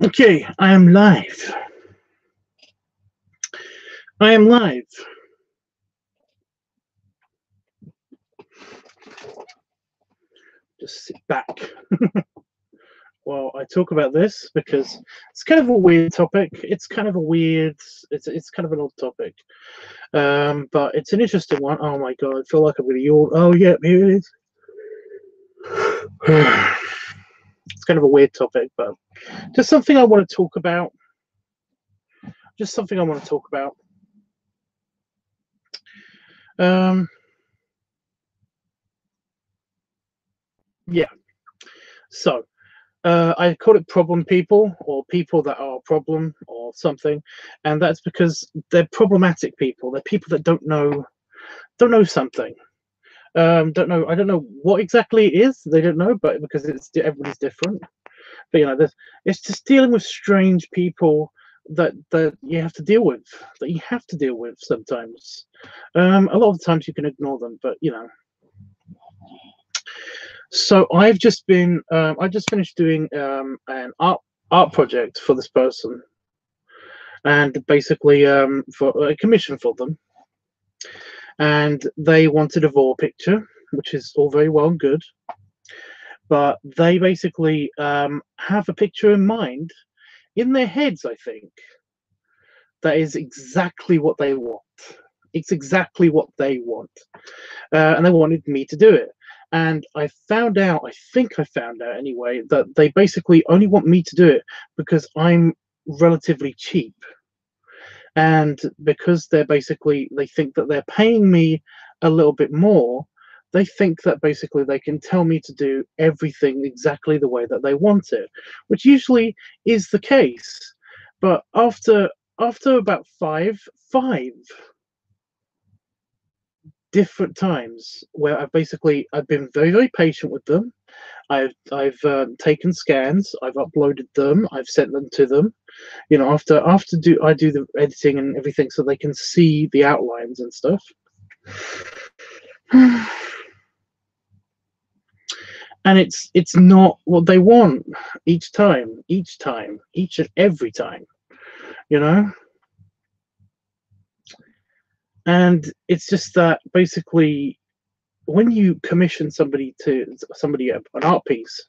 Okay, I am live. I am live. Just sit back while I talk about this because it's kind of a weird topic. It's kind of a weird. It's kind of an odd topic, but it's an interesting one. Oh my god, I feel like I'm gonna yawn. Oh yeah, here it is. It's kind of a weird topic, but just something I want to talk about. Just something I want to talk about. Yeah. So I call it problem people, or people that are a problem or something, and that's because they're problematic people. They're people that don't know something. Don't know. I don't know what exactly it is. They don't know, but because everybody's different. But it's just dealing with strange people that you have to deal with. That you have to deal with sometimes. A lot of the times you can ignore them, but So I've just been, I just finished doing an art project for this person, and basically for a commission for them, and they wanted a raw picture, which is all very well and good, but they basically have a picture in mind in their heads, I think, that is exactly what they want. It's exactly what they want, and they wanted me to do it. And I found out, I think I found out anyway, that they basically only want me to do it because I'm relatively cheap. And because they think that they're paying me a little bit more, they think that basically they can tell me to do everything exactly the way that they want it, which usually is the case. But after about five different times where I've been very, very patient with them. I've taken scans, I've uploaded them, I've sent them to them. After I do the editing and everything so they can see the outlines and stuff. And it's not what they want each and every time, And it's just that basically when you commission somebody an art piece,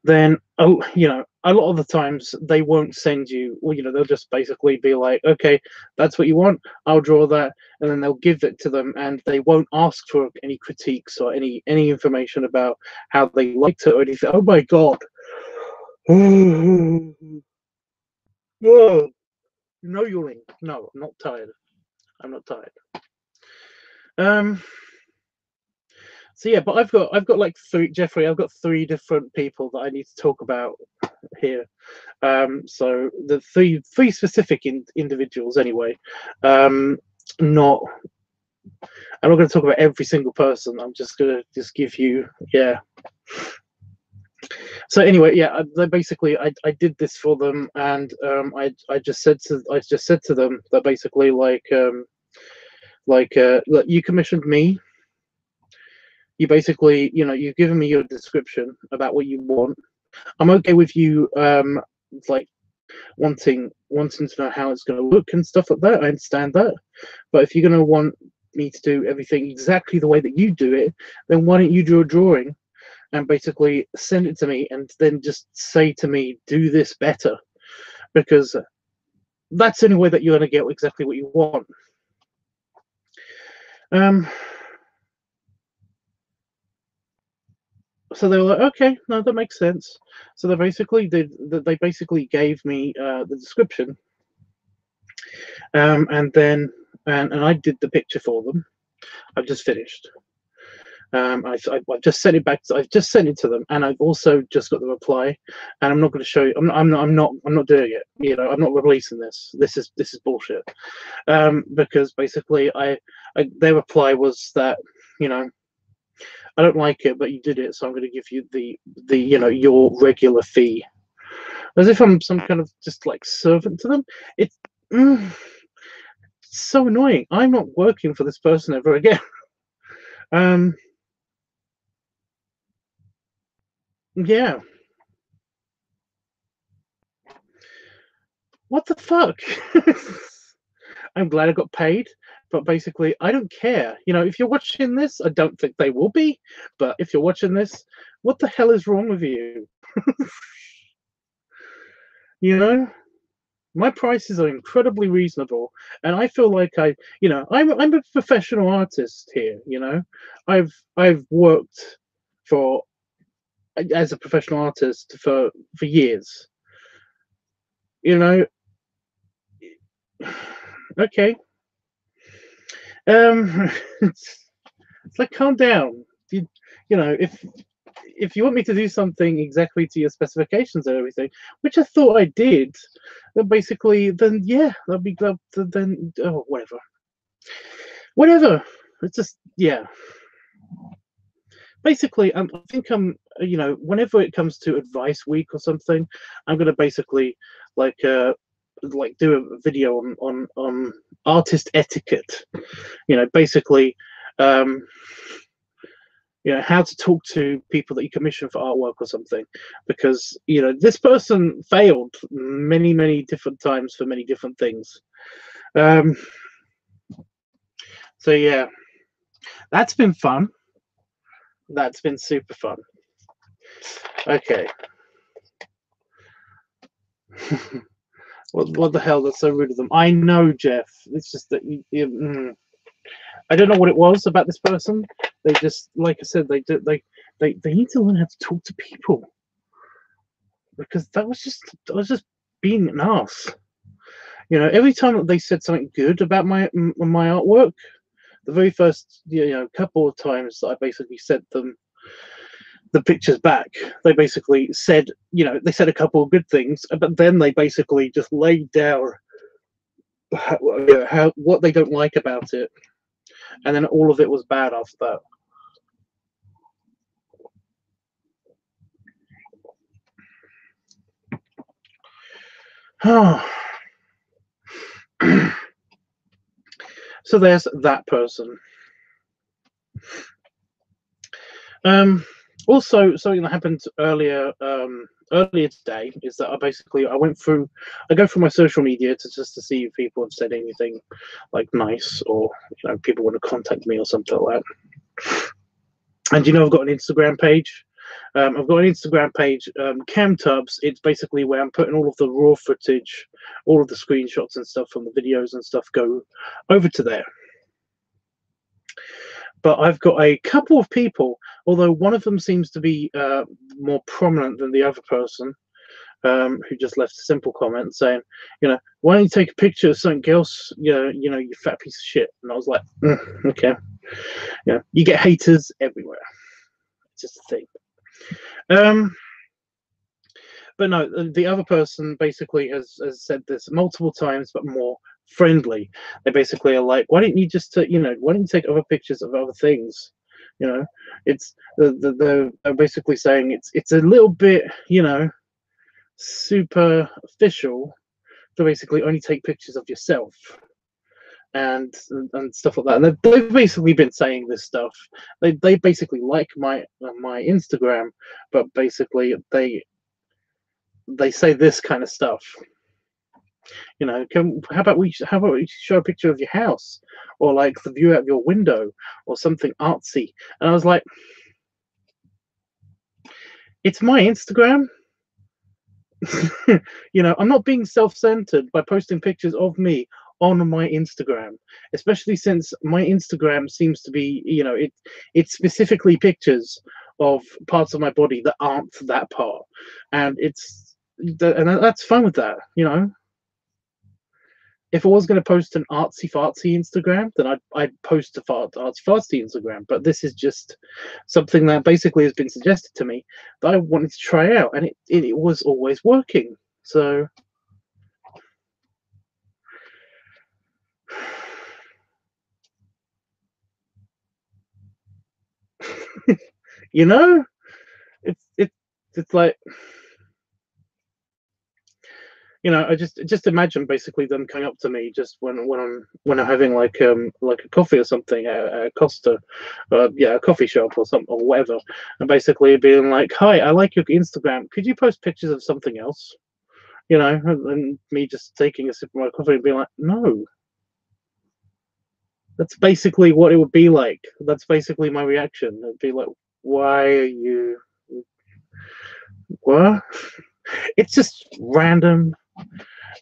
then a lot of the times they won't send you, they'll just basically be like, okay, that's what you want, I'll draw that, and then they'll give it to them, and they won't ask for any critiques or any information about how they liked it or anything. Oh my god. Oh, no yawning. No, I'm not tired. So yeah, but I've got like I've got three different people that I need to talk about here. So the three specific individuals anyway. Not I'm not going to talk about every single person. I'm just going to give you, yeah. So anyway, yeah, they basically I did this for them, and I just said to them that basically look, you commissioned me. You basically, you've given me your description about what you want. I'm okay with you like wanting to know how it's going to look and stuff like that. I understand that, but if you're going to want me to do everything exactly the way that you do it, then why don't you do a drawing and basically send it to me, and then just say to me, do this better, because that's the only way that you're going to get exactly what you want. So they were like, okay, no, that makes sense. So they basically gave me the description, and then and I did the picture for them. I've just finished. I've just sent it back. I've just sent it to them, and I've also just got the reply. And I'm not going to show you. I'm not doing it. I'm not releasing this. This is bullshit. Because basically, their reply was that I don't like it, but you did it, so I'm going to give you the your regular fee, as if I'm some kind of just like servant to them. It's so annoying. I'm not working for this person ever again. Yeah. what the fuck? I'm glad I got paid, but basically, I don't care. You know, if you're watching this, I don't think they will be, but if you're watching this, what the hell is wrong with you? You know, my prices are incredibly reasonable, and I feel like I'm a professional artist here. You know, I've worked for as a professional artist for years. You know, okay. It's like calm down. You know, if you want me to do something exactly to your specifications and everything, which I thought I did, then basically, then yeah, that'd be glad. Then oh, whatever. It's just yeah. Basically, I think you know, whenever it comes to advice week or something, I'm gonna basically like uh like do a video on artist etiquette. You know, basically, um, you know, how to talk to people that you commission for artwork or something, because you know this person failed many different times for many different things. Um, so yeah, that's been fun. That's been super fun. Okay. What the hell? That's so rude of them. I know, Jeff. It's just that I don't know what it was about this person. They just, like I said, they need to learn how to talk to people, because that was just being an ass. You know, every time that they said something good about my artwork, the very first couple of times that I basically sent them the pictures back, they basically said they said a couple of good things, but then they basically just laid down how what they don't like about it, and then all of it was bad after that. So there's that person. Also, something that happened earlier today is that I go through my social media just to see if people have said anything like nice, or people want to contact me or something like that. And I've got an Instagram page. I've got an Instagram page, LiveTUBBs. It's basically where I'm putting all of the raw footage, all of the screenshots and stuff from the videos and stuff go over to there. But I've got a couple of people, although one of them seems to be more prominent than the other person, who just left a simple comment saying, why don't you take a picture of something else, you fat piece of shit. And I was like, okay. You get haters everywhere. It's just a thing. But no, the other person basically has said this multiple times, but more friendly. They basically are like, why don't you just why don't you take other pictures of other things? It's they're basically saying it's a little bit superficial to basically only take pictures of yourself and stuff like that. And they've basically been saying this stuff. They basically like my Instagram, but basically they say this kind of stuff. How about we show a picture of your house, or like the view out of your window, or something artsy? And I was like, it's my Instagram. I'm not being self-centered by posting pictures of me on my Instagram, especially since my Instagram seems to be, it's specifically pictures of parts of my body that aren't that part, and that's fine with that. If I was going to post an artsy fartsy Instagram, then I'd post a artsy fartsy Instagram. But this is just something that basically has been suggested to me that I wanted to try out, and it was always working. So it's like, I just imagine basically them coming up to me just when I'm having like a coffee or something at a Costa, a coffee shop or something or whatever, and basically being like, "Hi, I like your Instagram. Could you post pictures of something else?" you know, and me just taking a sip of my coffee and being like, no, that's basically what it would be like. That's basically my reaction. It'd be like, why are you, what? It's just random.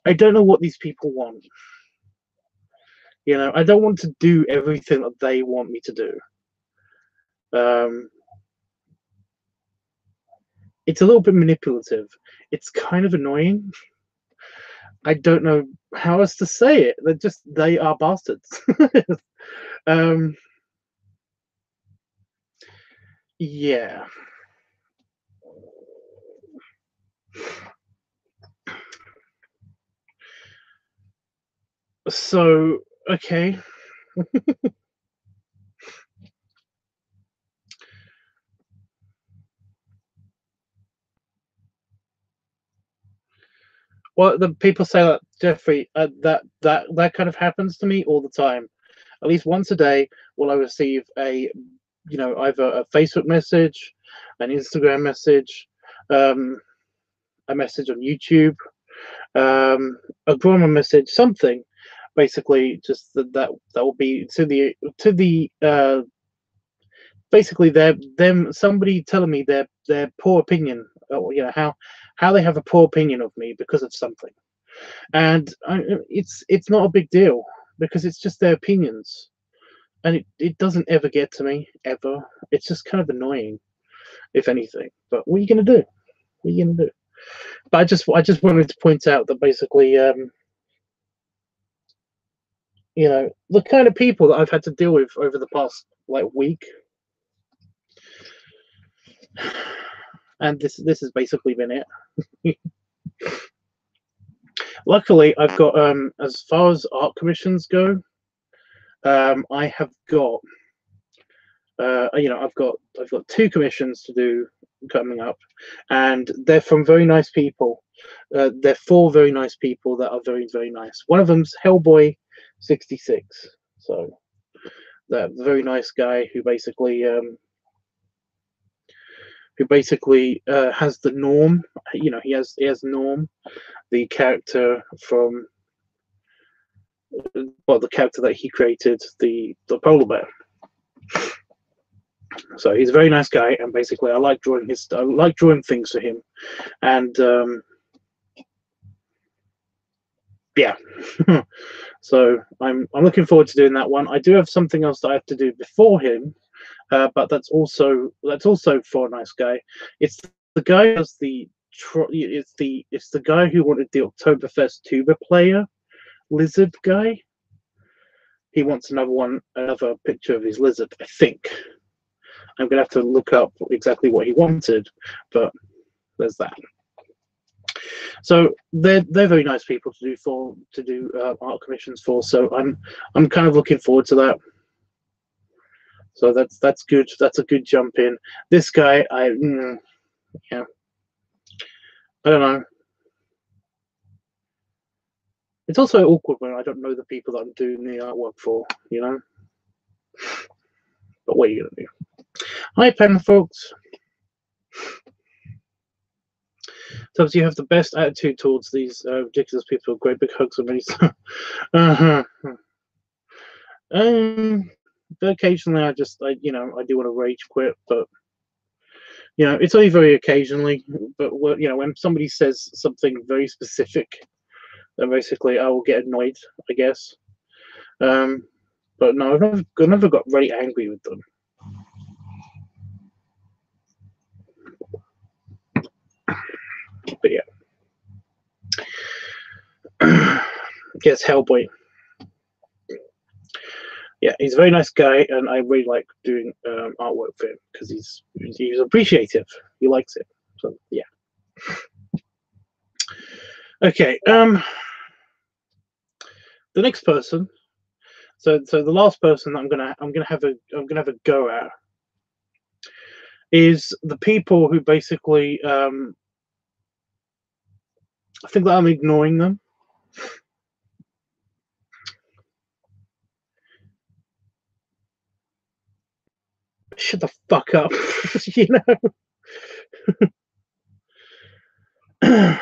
I don't know what these people want. You know, I don't want to do everything that they want me to do. It's a little bit manipulative. It's kind of annoying. I don't know how else to say it. They are bastards. um, yeah. So, okay. Well, the people say that, Jeffrey, that kind of happens to me all the time. At least once a day, will I receive a, you know, either a Facebook message, an Instagram message, a message on YouTube, a grammar message, something, basically, just that will be to the basically them somebody telling me their poor opinion, or you know how they have a poor opinion of me because of something, and it's not a big deal because it's just their opinions, and it doesn't ever get to me ever. It's just kind of annoying, if anything. But what are you gonna do? What are you gonna do? But I just wanted to point out that basically, you know, the kind of people that I've had to deal with over the past like week, and this has basically been it. Luckily, I've got as far as art commissions go, I have got you know, I've got two commissions to do coming up, and they're from very nice people. They're four very nice people that are very nice. One of them's Hellboy 66, so that very nice guy who basically has the Norm. You know, he has Norm, the character from well, the character that he created, the polar bear. So he's a very nice guy, and basically, I like drawing things for him, and yeah. So I'm looking forward to doing that one. I do have something else that I have to do before him, but that's also for a nice guy. It's the guy who does it's the guy who wanted the Oktoberfest tuba player lizard guy. He wants another picture of his lizard, I think. I'm gonna have to look up exactly what he wanted, but there's that. So they're very nice people to do art commissions for. So I'm kind of looking forward to that. So that's good. That's a good jump in. This guy, yeah, I don't know. It's also awkward when I don't know the people that I'm doing the artwork for, you know. But what are you gonna do? Hi, pen folks. So you have the best attitude towards these ridiculous people. Great big hugs and me. uh-huh. But occasionally I you know, I do want to rage quit, but you know, it's only very occasionally. But you know, when somebody says something very specific, then basically I will get annoyed, I guess. But no, I've never got very angry with them. But yeah. Yes, Hellboy. Yeah, he's a very nice guy, and I really like doing artwork for him because he's appreciative. He likes it. So yeah. Okay. The next person. So the last person that I'm gonna have a go at is the people who basically I think that I'm ignoring them. Shut the fuck up, you know.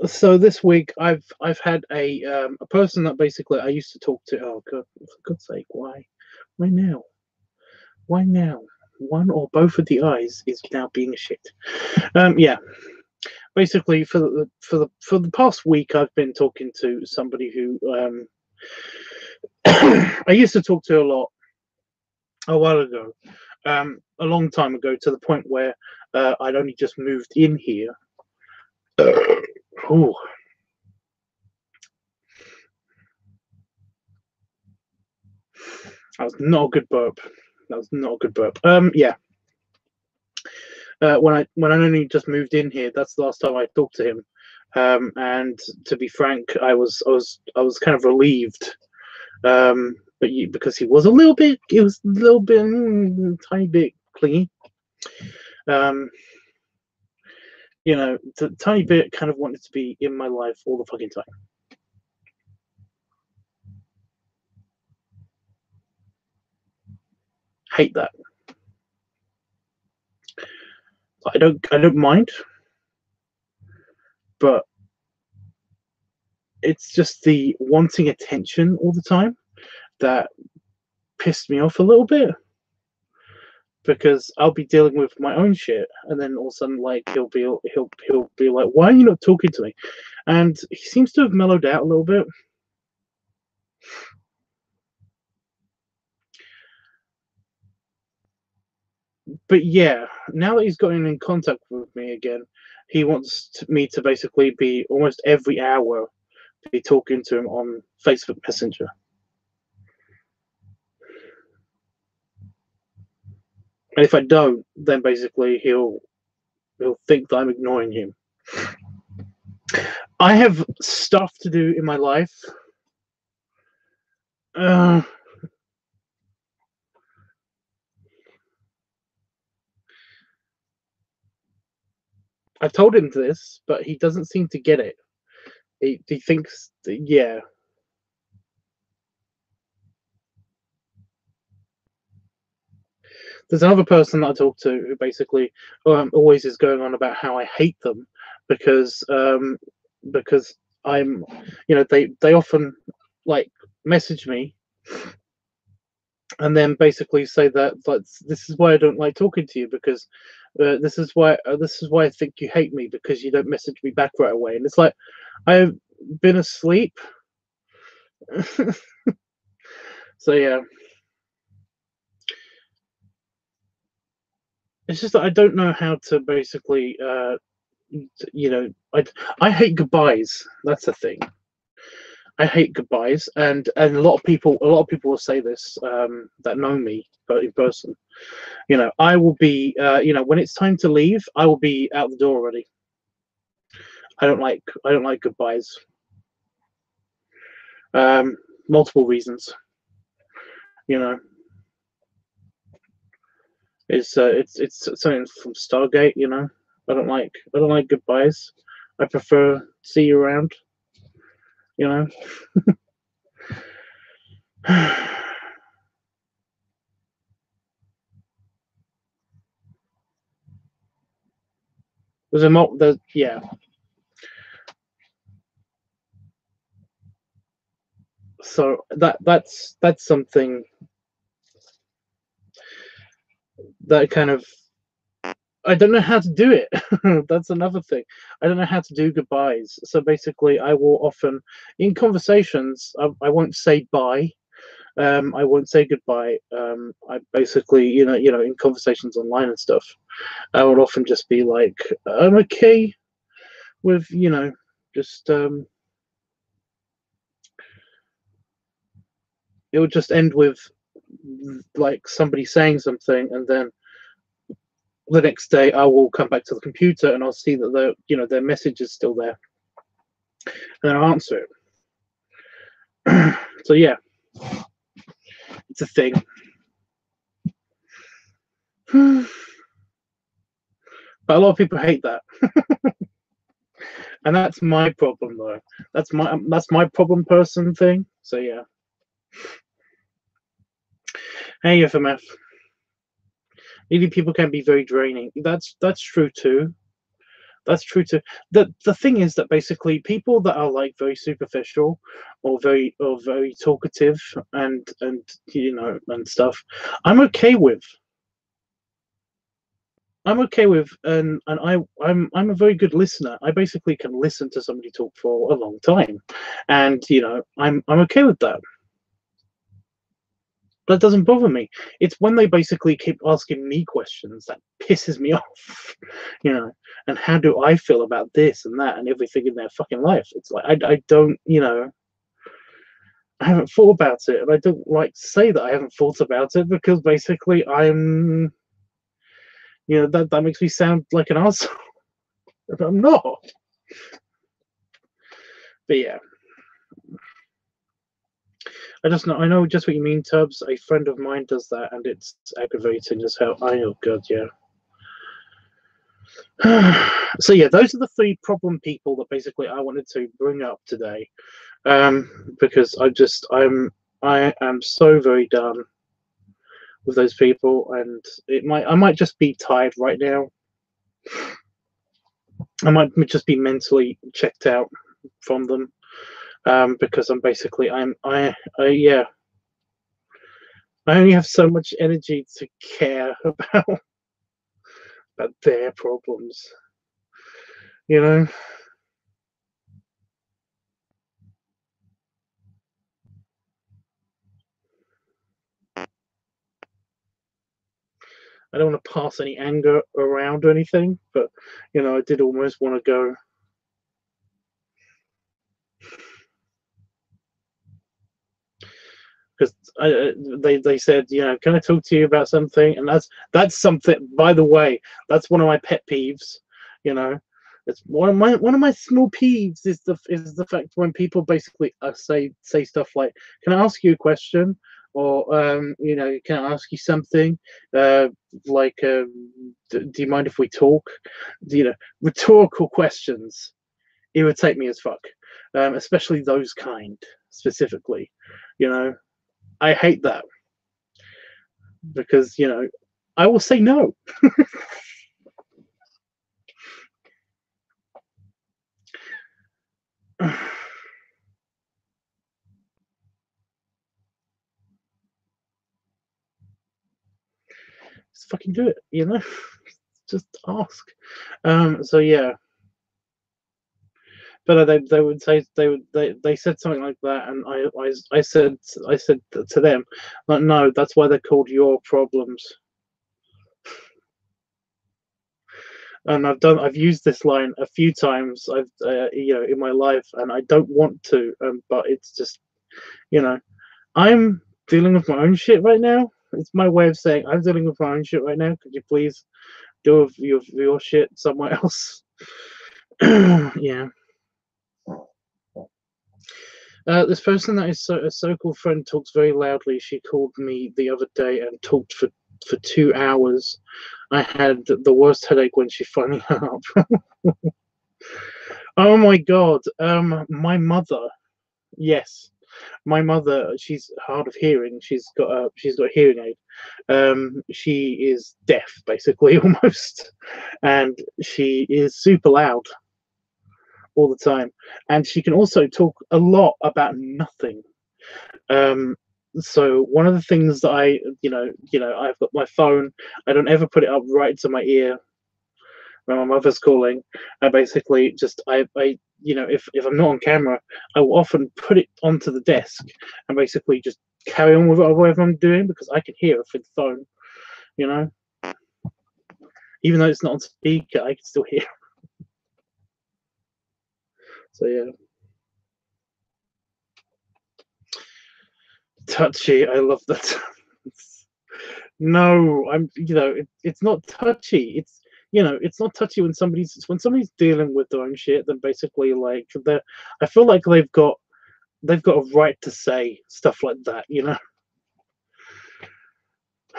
So this week I've had a person that basically I used to talk to. Oh God, for God's sake, why now? Why now? One or both of the eyes is now being a shit. Yeah. Basically, for the past week, I've been talking to somebody who I used to talk to a lot a while ago, a long time ago, to the point where I'd only just moved in here. Oh, that was not a good burp. That was not a good burp. Yeah. When I only just moved in here, that's the last time I talked to him. And to be frank, I was kind of relieved. But because he was a little bit, tiny bit clingy. The tiny bit kind of wanted to be in my life all the fucking time. Hate that. I don't mind, but it's just the wanting attention all the time that pissed me off a little bit, because I'll be dealing with my own shit, and then all of a sudden, like, he'll be like, "Why are you not talking to me?" And he seems to have mellowed out a little bit. But yeah, now that he's gotten in contact with me again, he wants me to basically be almost every hour be talking to him on Facebook Messenger. And if I don't, then basically he'll think that I'm ignoring him. I have stuff to do in my life. I've told him this, but he doesn't seem to get it. He thinks, yeah. There's another person that I talk to who basically always is going on about how I hate them because I'm, they often like message me and then basically say that this is why I don't like talking to you, because this is why I think you hate me, because you don't message me back right away. And it's like, I've been asleep. So yeah, it's just that I don't know how to basically I hate goodbyes. That's the thing. I hate goodbyes, and a lot of people will say this, that know me, but in person. I will be, when it's time to leave, I will be out the door already. I don't like goodbyes. Multiple reasons. It's something from Stargate. I don't like goodbyes. I prefer see you around. Yeah. So that's something that kind of, I don't know how to do it. That's another thing. I don't know how to do goodbyes. So basically, I will often, in conversations, I won't say bye. I won't say goodbye. I basically, in conversations online and stuff, I would often just be like, I'm okay with, just it would just end with like somebody saying something, and then the next day I will come back to the computer and I'll see that their message is still there, and then I'll answer it. So yeah, it's a thing. But a lot of people hate that. And that's my problem, though. That's my problem person thing. So yeah. Hey, FMF. Needy people can be very draining. That's true too. That's true too. The thing is that basically people that are like very superficial or very talkative and and stuff, I'm okay with. I'm okay with, and I'm a very good listener. I basically can listen to somebody talk for a long time, and I'm okay with that. That doesn't bother me. It's when they basically keep asking me questions that pisses me off, you know. And how do I feel about this and that and everything in their fucking life? It's like I don't, I haven't thought about it, and I don't like to say that I haven't thought about it because basically that makes me sound like an asshole. I'm not. But yeah, I know just what you mean, Tubbs. A friend of mine does that, and it's aggravating as hell. I know, God, yeah. So yeah, those are the three problem people that basically I wanted to bring up today, because I am so very done with those people, and I might just be tired right now. I might just be mentally checked out from them, because I'm basically yeah, I only have so much energy to care about their problems, you know. I don't want to pass any anger around or anything, but I did almost want to go. Because they said, can I talk to you about something? And that's something. By the way, that's one of my pet peeves. You know, it's one of my small peeves is the fact when people basically say stuff like, "Can I ask you a question?" Or "Can I ask you something?" Like, "Do you mind if we talk?" Rhetorical questions irritate me as fuck, especially those kind specifically. You know, I hate that because I will say no. Just fucking do it. Just ask. So yeah, but they would say they said something like that, and I said to them, like, no, that's why they're called your problems. And I've used this line a few times I've in my life, and I don't want to, but it's just you know I'm dealing with my own shit right now. It's my way of saying I'm dealing with my own shit right now. Could you please deal with your shit somewhere else? Yeah. This person that is a so-called friend talks very loudly. She called me the other day and talked for 2 hours. I had the worst headache when she finally hung up. Oh my god. My mother. Yes, my mother. She's hard of hearing. She's got a hearing aid. She is deaf, basically, almost, and she is super loud all the time. And she can also talk a lot about nothing. Um, so one of the things that I've got my phone. I don't ever put it up right to my ear when my mother's calling. I basically just if I'm not on camera, I will often put it onto the desk and basically just carry on with whatever I'm doing because I can hear her through the phone. You know, even though it's not on speaker, I can still hear. So yeah, touchy. I love that. No, it's not touchy. It's not touchy when somebody's dealing with their own shit. Then basically, like, I feel like they've got a right to say stuff like that.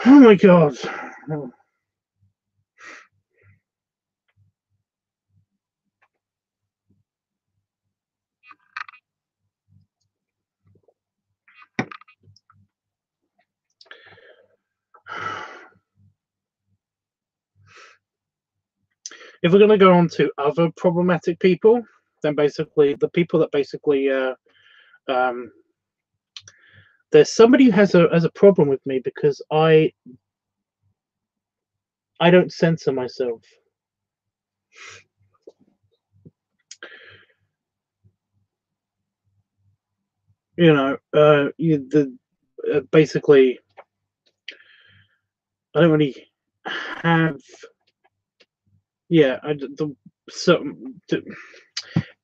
Oh my god. if we're going to go on to other problematic people, then basically the people that basically there's somebody who has a problem with me because I don't censor myself. You know, basically, I don't really have. Yeah, certain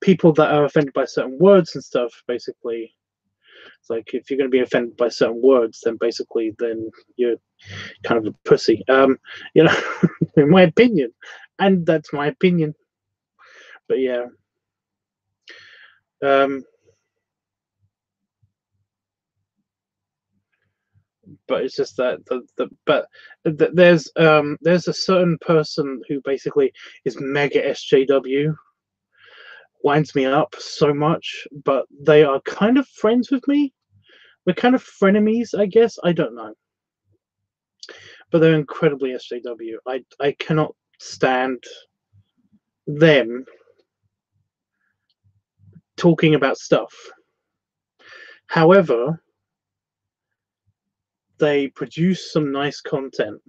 people that are offended by certain words and stuff. Basically, it's like if you're going to be offended by certain words, then basically, then you're kind of a pussy. You know, in my opinion, and that's my opinion. But yeah, but it's just that there's a certain person who basically is mega SJW, winds me up so much, but they are kind of friends with me. We're kind of frenemies, I guess. I don't know, but they're incredibly SJW. I cannot stand them talking about stuff. However, they produce some nice content.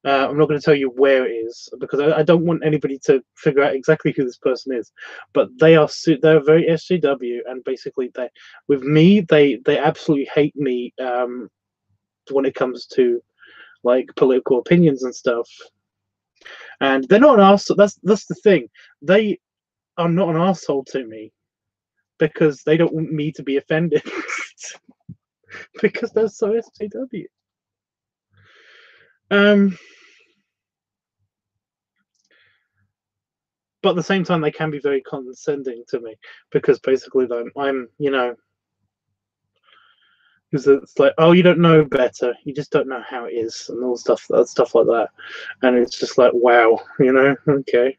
I'm not going to tell you where it is because I don't want anybody to figure out exactly who this person is. But they're very SJW, and basically with me they absolutely hate me when it comes to like political opinions and stuff. And they're not an arsehole. That's the thing. They are not an arsehole to me because they don't want me to be offended because they're so SJW. But at the same time, they can be very condescending to me because basically, I'm you know, because it's like, oh, you don't know better, you just don't know how it is, and all stuff like that, and it's just like, wow, you know, okay.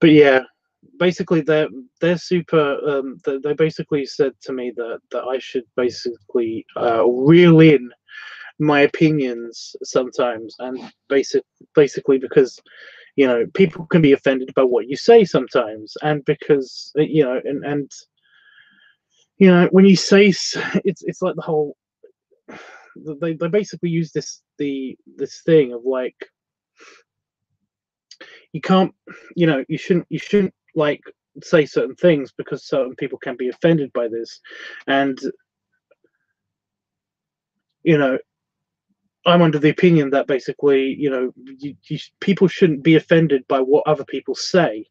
But yeah, basically, they're super. They basically said to me that I should basically reel in my opinions sometimes, and basically because you know people can be offended by what you say sometimes, and because you know and you know when you say it's like the whole they basically use this thing of like you can't you know you shouldn't like say certain things because certain people can be offended by this, and you know I'm under the opinion that basically, you know, people shouldn't be offended by what other people say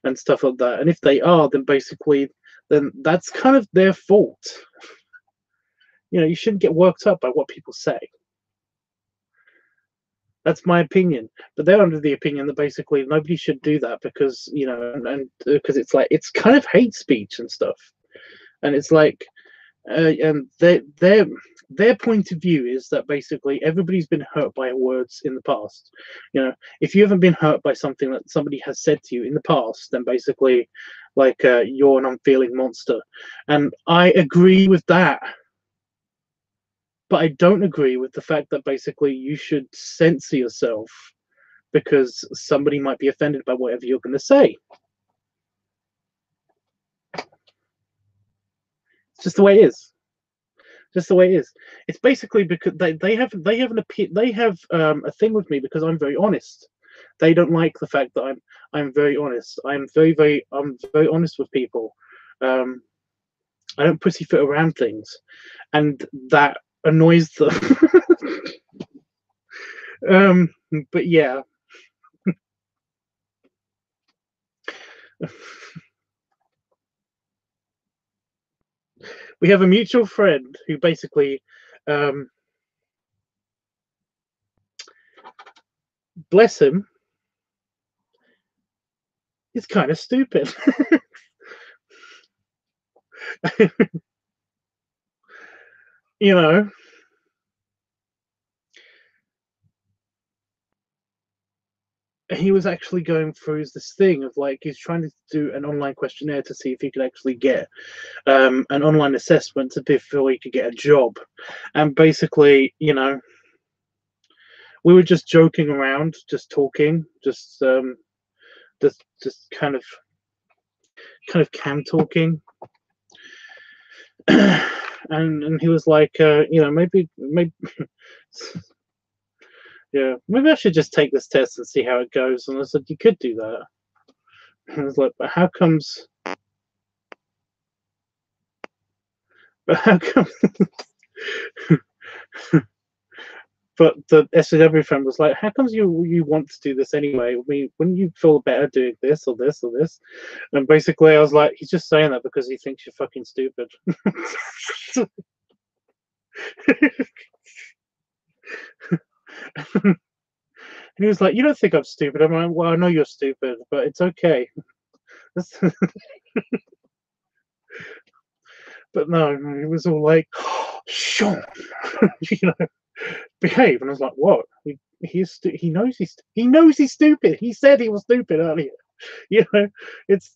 and stuff like that. And if they are, then basically, then that's kind of their fault. You know, you shouldn't get worked up by what people say. That's my opinion. But they're under the opinion that basically nobody should do that because, you know, and because it's like, it's kind of hate speech and stuff. And it's like, and their point of view is that basically everybody's been hurt by words in the past. You know, if you haven't been hurt by something that somebody has said to you in the past, then basically, like you're an unfeeling monster. And I agree with that, but I don't agree with the fact that basically you should censor yourself because somebody might be offended by whatever you're going to say. It's just the way it is. Just the way it is. It's basically because they have a thing with me because I'm very honest. They don't like the fact that I'm very honest. I'm very honest with people. I don't pussyfoot around things, and that annoys them. But yeah. We have a mutual friend who basically bless him, is kind of stupid. You know, he was actually going through this thing of like he's trying to do an online questionnaire to see if he could actually get an online assessment before he could get a job, and basically, you know, we were just joking around, just talking, just kind of cam talking. And he was like, you know, maybe yeah, maybe I should just take this test and see how it goes. And I said, you could do that. And I was like, but how comes? But how come? But the SJW friend was like, how comes you want to do this anyway? I mean, wouldn't you feel better doing this or this or this? And basically, I was like, he's just saying that because he thinks you're fucking stupid. And he was like, you don't think I'm stupid? I'm like, well, I know you're stupid, but it's okay. But no, it was all like, Sean, you know, behave. And I was like, what? He knows he's stupid. He said he was stupid earlier. You know, it's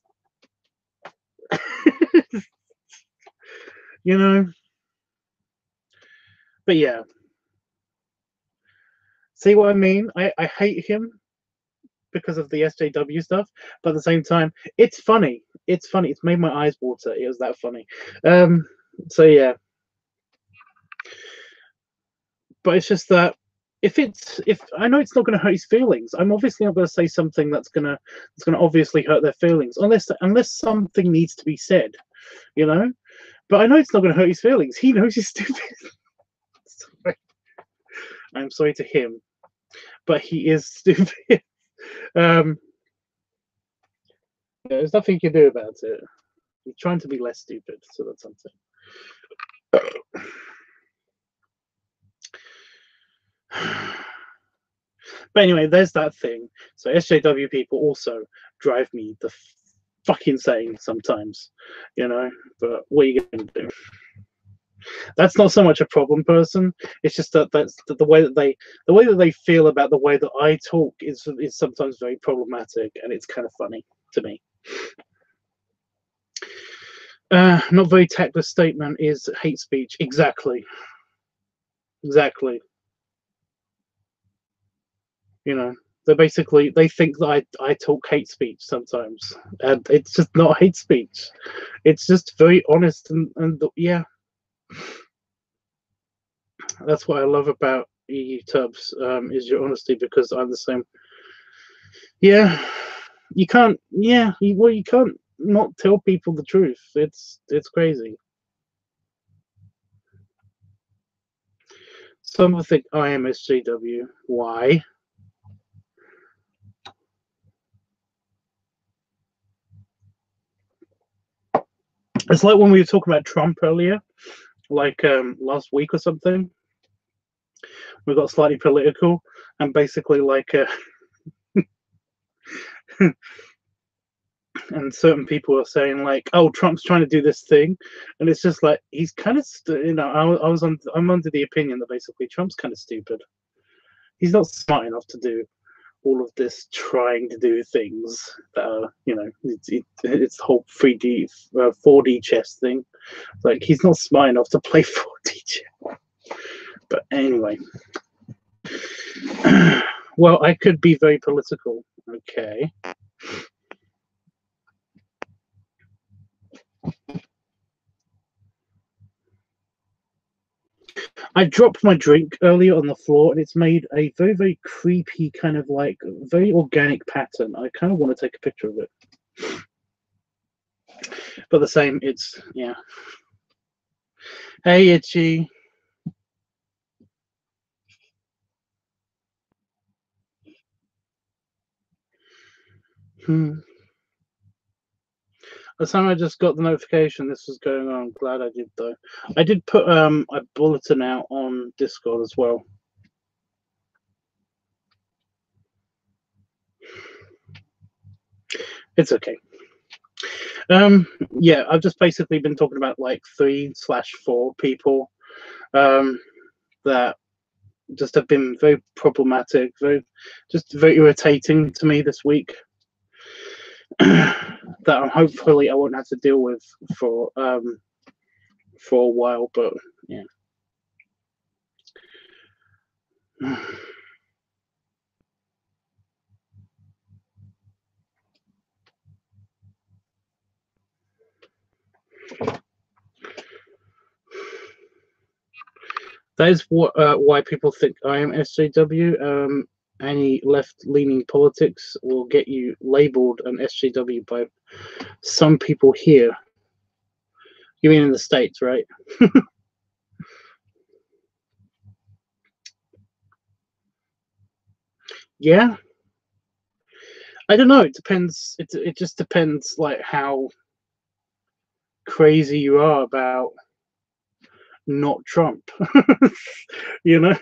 you know. But yeah, see what I mean? I hate him because of the SJW stuff, but at the same time, it's funny. It's funny. It's made my eyes water. It was that funny. So yeah, but it's just that if I know it's not going to hurt his feelings, I'm obviously not going to say something that's gonna obviously hurt their feelings unless something needs to be said, you know. But I know it's not going to hurt his feelings. He knows he's stupid. Sorry. I'm sorry to him, but he is stupid. Yeah, there's nothing you can do about it. He's trying to be less stupid, so that's something. But anyway, there's that thing. So SJW people also drive me the fucking insane sometimes, you know. But what are you gonna do? That's not so much a problem person. It's just that the way that they feel about the way that I talk is sometimes very problematic, and it's kind of funny to me. Not very tactless statement is hate speech. Exactly. You know, they think that I talk hate speech sometimes, and it's just not hate speech. It's just very honest, and yeah, that's what I love about LiveTUBBs, is your honesty, because I'm the same. Yeah, you can't. Yeah, you can't not tell people the truth. It's crazy. Some will think I am SJW. Why? It's like when we were talking about Trump earlier, like last week or something. We got slightly political, and basically like and certain people are saying like, oh, Trump's trying to do this thing, and it's just like he's kind of you know, I'm under the opinion that basically Trump's kind of stupid. He's not smart enough to do all of this trying to do things that are, you know, it's the whole 3D 4D chess thing. Like, he's not smart enough to play 4D chess. But anyway, well, I could be very political. Okay. I dropped my drink earlier on the floor, and it's made a very, very creepy kind of like very organic pattern. I kind of want to take a picture of it. But the same, it's, yeah. Hey, Itchy. The time I just got the notification this was going on. Glad I did, though. I did put a bulletin out on Discord as well. It's okay. Yeah, I've just basically been talking about like 3/4 people that just have been very problematic, very irritating to me this week. That hopefully I won't have to deal with for a while, but yeah. That is what why people think I am SJW. Any left-leaning politics will get you labeled an SJW by some people here. You mean in the States, right? Yeah. I don't know. It depends. It just depends, like how crazy you are about not Trump. You know.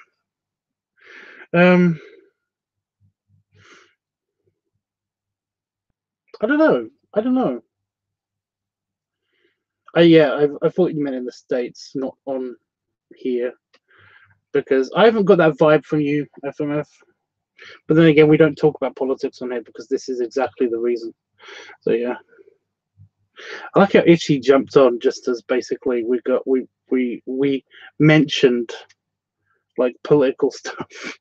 Um. I don't know. I don't know. Yeah. I thought you meant in the States, not on here, because I haven't got that vibe from you, FMF. But then again, we don't talk about politics on here because this is exactly the reason. So yeah. I like how Itchy jumped on just as basically we mentioned like political stuff.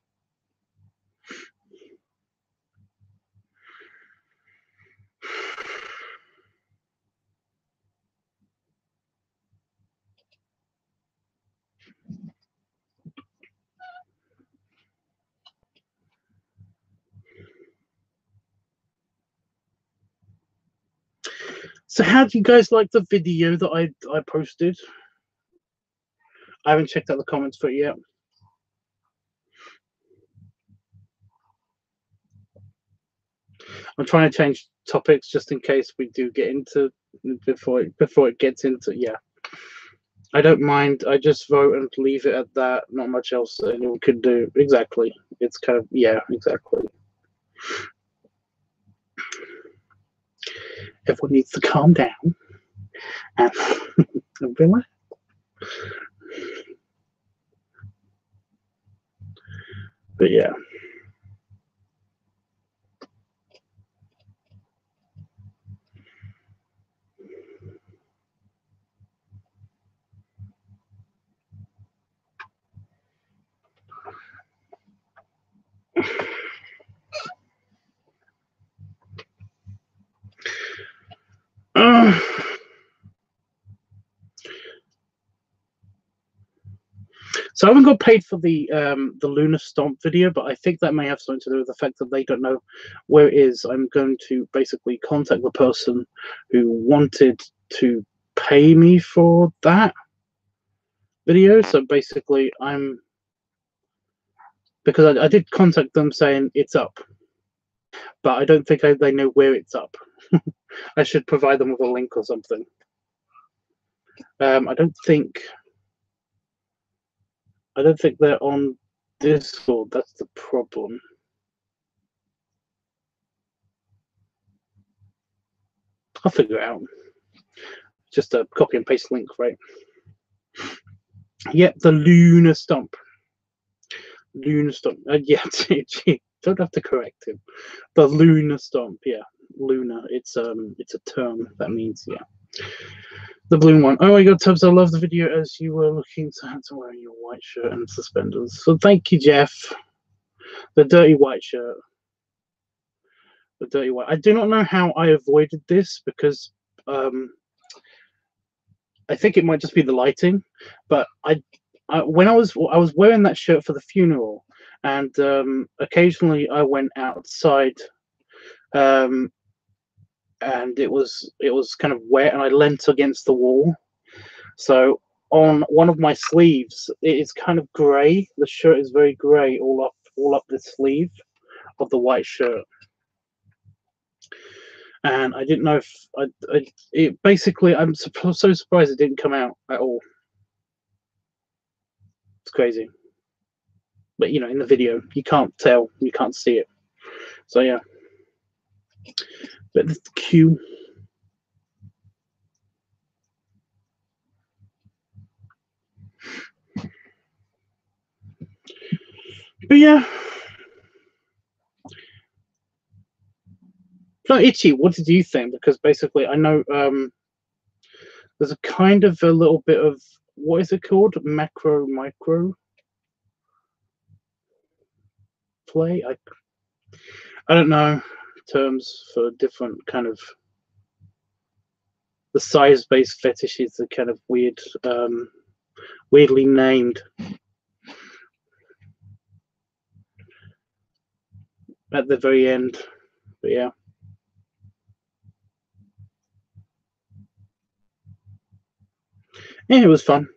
So how do you guys like the video that I posted? I haven't checked out the comments for it yet. I'm trying to change topics just in case we do get into before it gets into yeah. I don't mind. I just vote and leave it at that. Not much else anyone could do. Exactly. It's kind of yeah, exactly. Everyone needs to calm down and relax. But yeah. So I haven't got paid for the Lunar Stomp video, but I think that may have something to do with the fact that they don't know where it is. I'm going to basically contact the person who wanted to pay me for that video. So basically, because I did contact them saying it's up, but I don't think they know where it's up. I should provide them with a link or something. I don't think they're on Discord. That's the problem. I'll figure it out. Just a copy and paste link, right? Yep, the Lunar Stomp. Lunar Stomp. Yeah, don't have to correct him. The Lunar Stomp. Yeah, Lunar. It's a term that means yeah. The balloon one. Oh my god, Tubbs! I love the video as you were looking to wearing your white shirt and suspenders. So thank you, Jeff. The dirty white shirt. The dirty white. I do not know how I avoided this because I think it might just be the lighting, but when I was wearing that shirt for the funeral, and occasionally I went outside, and it was kind of wet, and I leant against the wall. So on one of my sleeves, it is kind of grey. The shirt is very grey all up the sleeve of the white shirt. And I didn't know if it basically I'm so surprised it didn't come out at all. It's crazy. But you know, in the video, you can't tell, you can't see it. So yeah. But the Q. But yeah. So Itchy, what did you think? Because basically, I know there's a kind of a little bit of what is it called? Macro micro play. I don't know terms for different kind of the size-based fetishes are kind of weird, weirdly named at the very end. But yeah. Yeah, it was fun.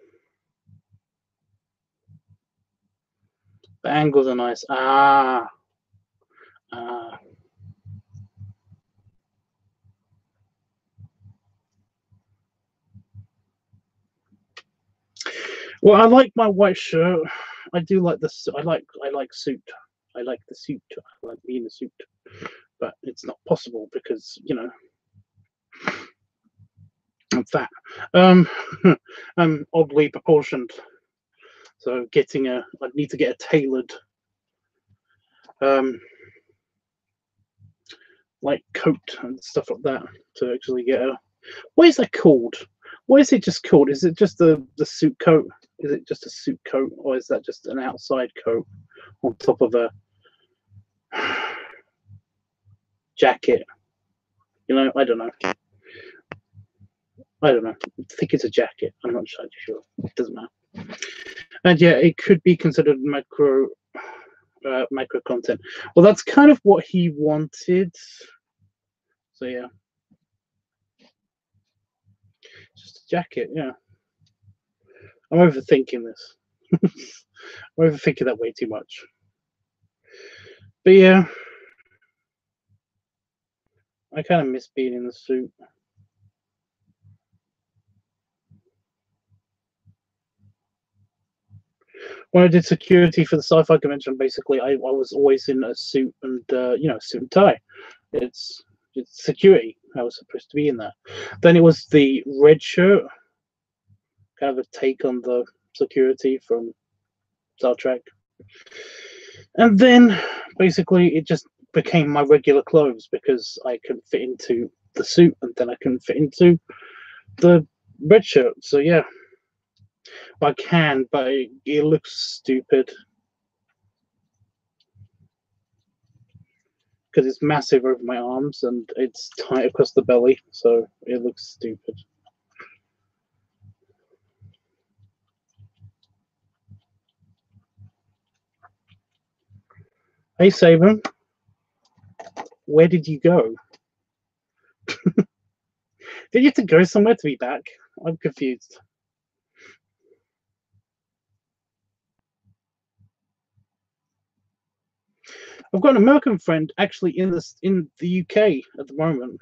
The angles are nice. Ah. Well, I like my white shirt. I do like this. I like suit. I like the suit. I like being a suit. But it's not possible because, you know, I'm fat. I'm oddly proportioned. So I need to get a tailored like coat and stuff like that to actually get a. What is that called? What is it just called? Is it just the suit coat? Is it just a suit coat, or is that just an outside coat on top of a jacket? You know, I don't know. I don't know. I think it's a jacket. I'm not sure. It doesn't matter. And yeah, it could be considered macro content. Well, that's kind of what he wanted. So yeah, just a jacket. Yeah, I'm overthinking this. I'm overthinking that way too much. But yeah, I kind of miss being in the suit. When I did security for the sci-fi convention, basically, I was always in a suit and you know, suit and tie. It's security. I was supposed to be in that. Then it was the red shirt, kind of a take on the security from Star Trek. And then basically it just became my regular clothes because I couldn't fit into the suit and then I couldn't fit into the red shirt. So yeah, I can, but it looks stupid because it's massive over my arms and it's tight across the belly, so it looks stupid. Hey Saban, where did you go? Did you have to go somewhere to be back? I'm confused. I've got an American friend actually in the UK at the moment,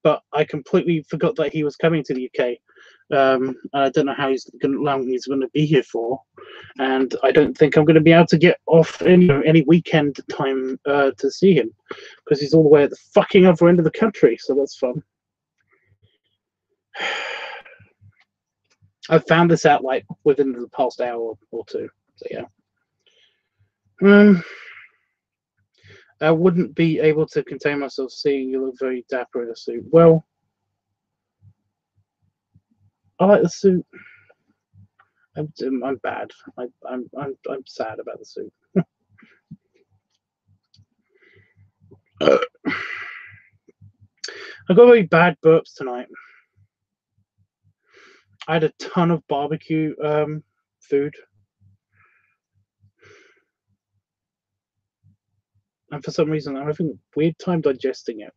but I completely forgot that he was coming to the UK. I don't know how long he's going to be here for, and I don't think I'm going to be able to get off any weekend time to see him because he's all the way at the fucking other end of the country. So that's fun. I found this out like within the past hour or two. So yeah. I wouldn't be able to contain myself seeing you look very dapper in a suit. Well, I like the suit. I'm bad. I'm sad about the suit. I got very bad burps tonight. I had a ton of barbecue food, and for some reason I'm having a weird time digesting it.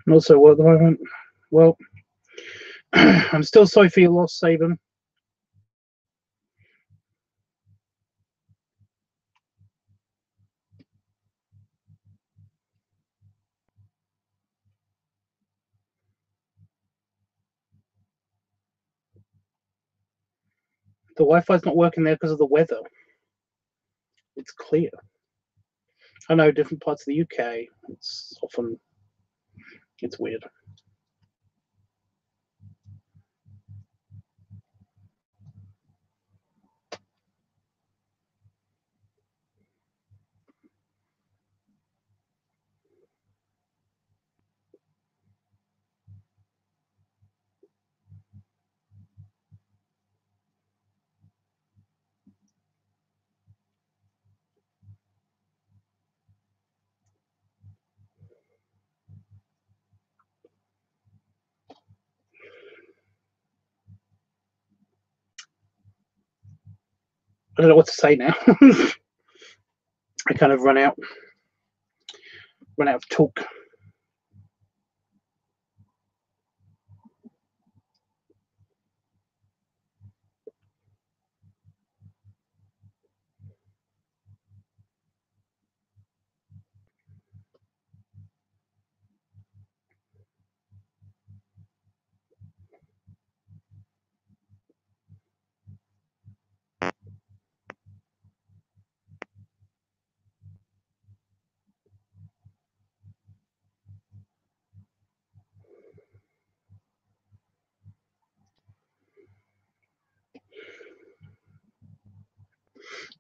Not so well at the moment. Well, I'm still sorry for your loss, Saban. The Wi-Fi's not working there because of the weather. it's clear. I know different parts of the UK, it's weird. I don't know what to say now. I kind of run out of talk.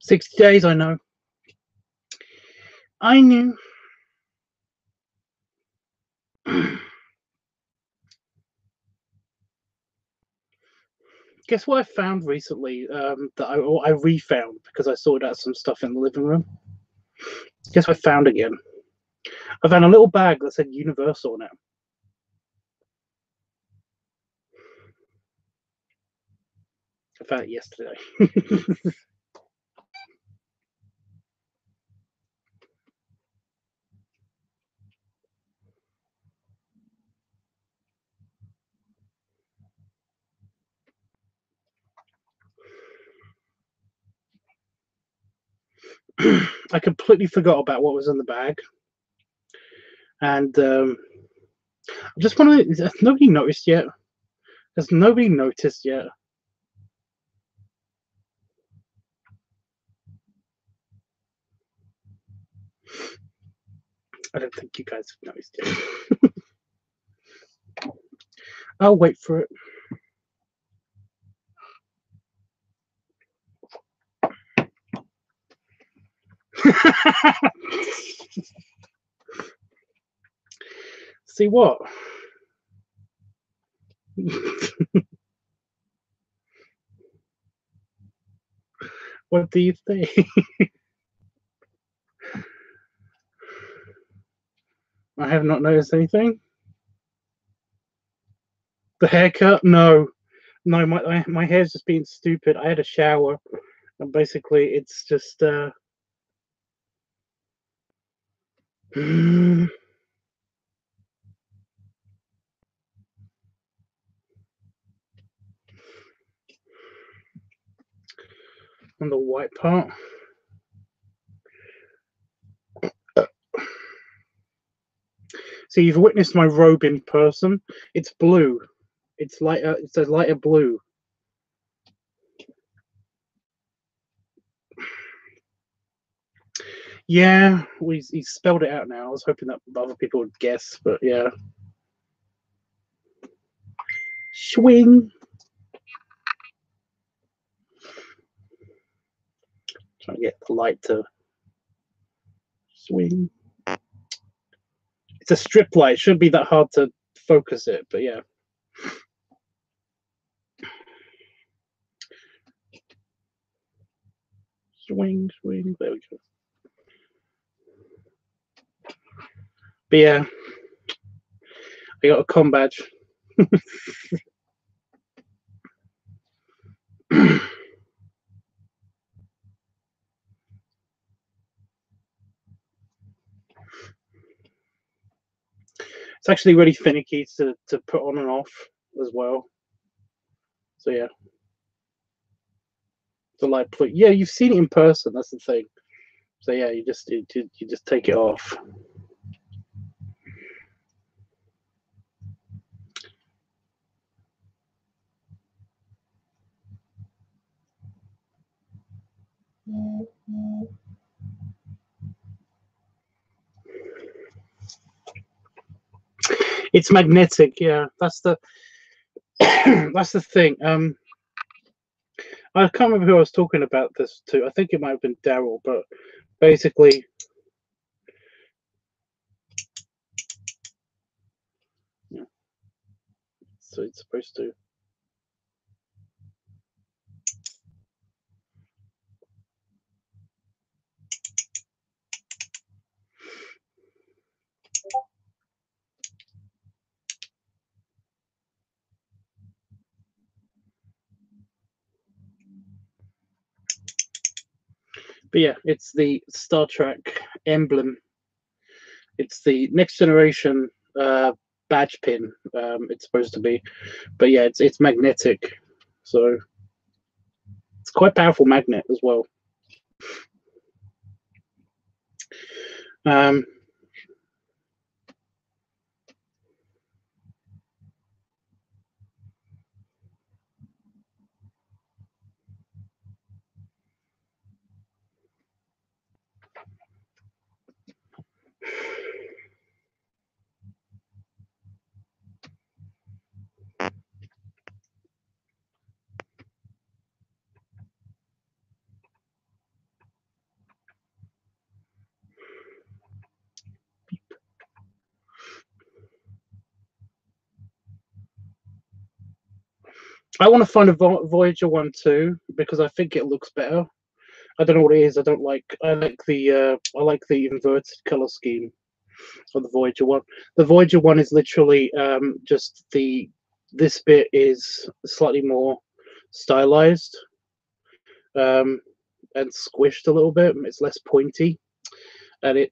$60 days, I know. I knew. Guess what I found recently that I refound because I sorted out some stuff in the living room. Guess what I found again? I found a little bag that said Universal on it. I found it yesterday. I completely forgot about what was in the bag. And I just want to. Has nobody noticed yet? Has nobody noticed yet? I don't think you guys have noticed yet. I'll wait for it. See what? What do you think? I have not noticed anything. The haircut? No. No, my hair's just being stupid. I had a shower, and basically it's just on the white part. So you've witnessed my robe in person. It's blue. It's lighter. It's a lighter blue. Yeah, he spelled it out now. I was hoping that other people would guess, but yeah. Swing. Trying to get the light to swing. It's a strip light. It shouldn't be that hard to focus it, but yeah. Swing, swing. There we go. But yeah, I got a com badge. It's actually really finicky to put on and off as well. So yeah. So like, yeah, you've seen it in person. That's the thing. So yeah, you just take it off. It's magnetic. Yeah, that's the that's the thing. I can't remember who I was talking about this to. I think it might have been Daryl, but basically, yeah, so it's supposed to. But yeah, it's the Star Trek emblem. It's the next generation badge pin. It's supposed to be, but yeah, it's magnetic, so it's quite powerful magnet as well. Um, I want to find a Voyager one too because I think it looks better. I don't know what it is. I like the inverted color scheme of the Voyager one. The Voyager one is literally just this bit is slightly more stylized and squished a little bit. It's less pointy, and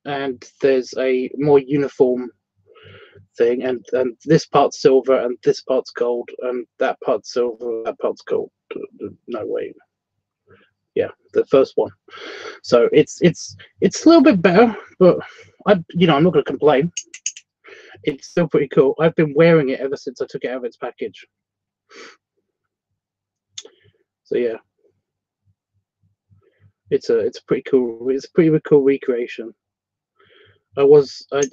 and there's a more uniform thing, and this part's silver and this part's gold and that part's silver, that part's gold. No way. Yeah, the first one. So it's a little bit better, but I'm not going to complain. It's still pretty cool. I've been wearing it ever since I took it out of its package. So yeah, it's a pretty cool. It's a pretty cool recreation. I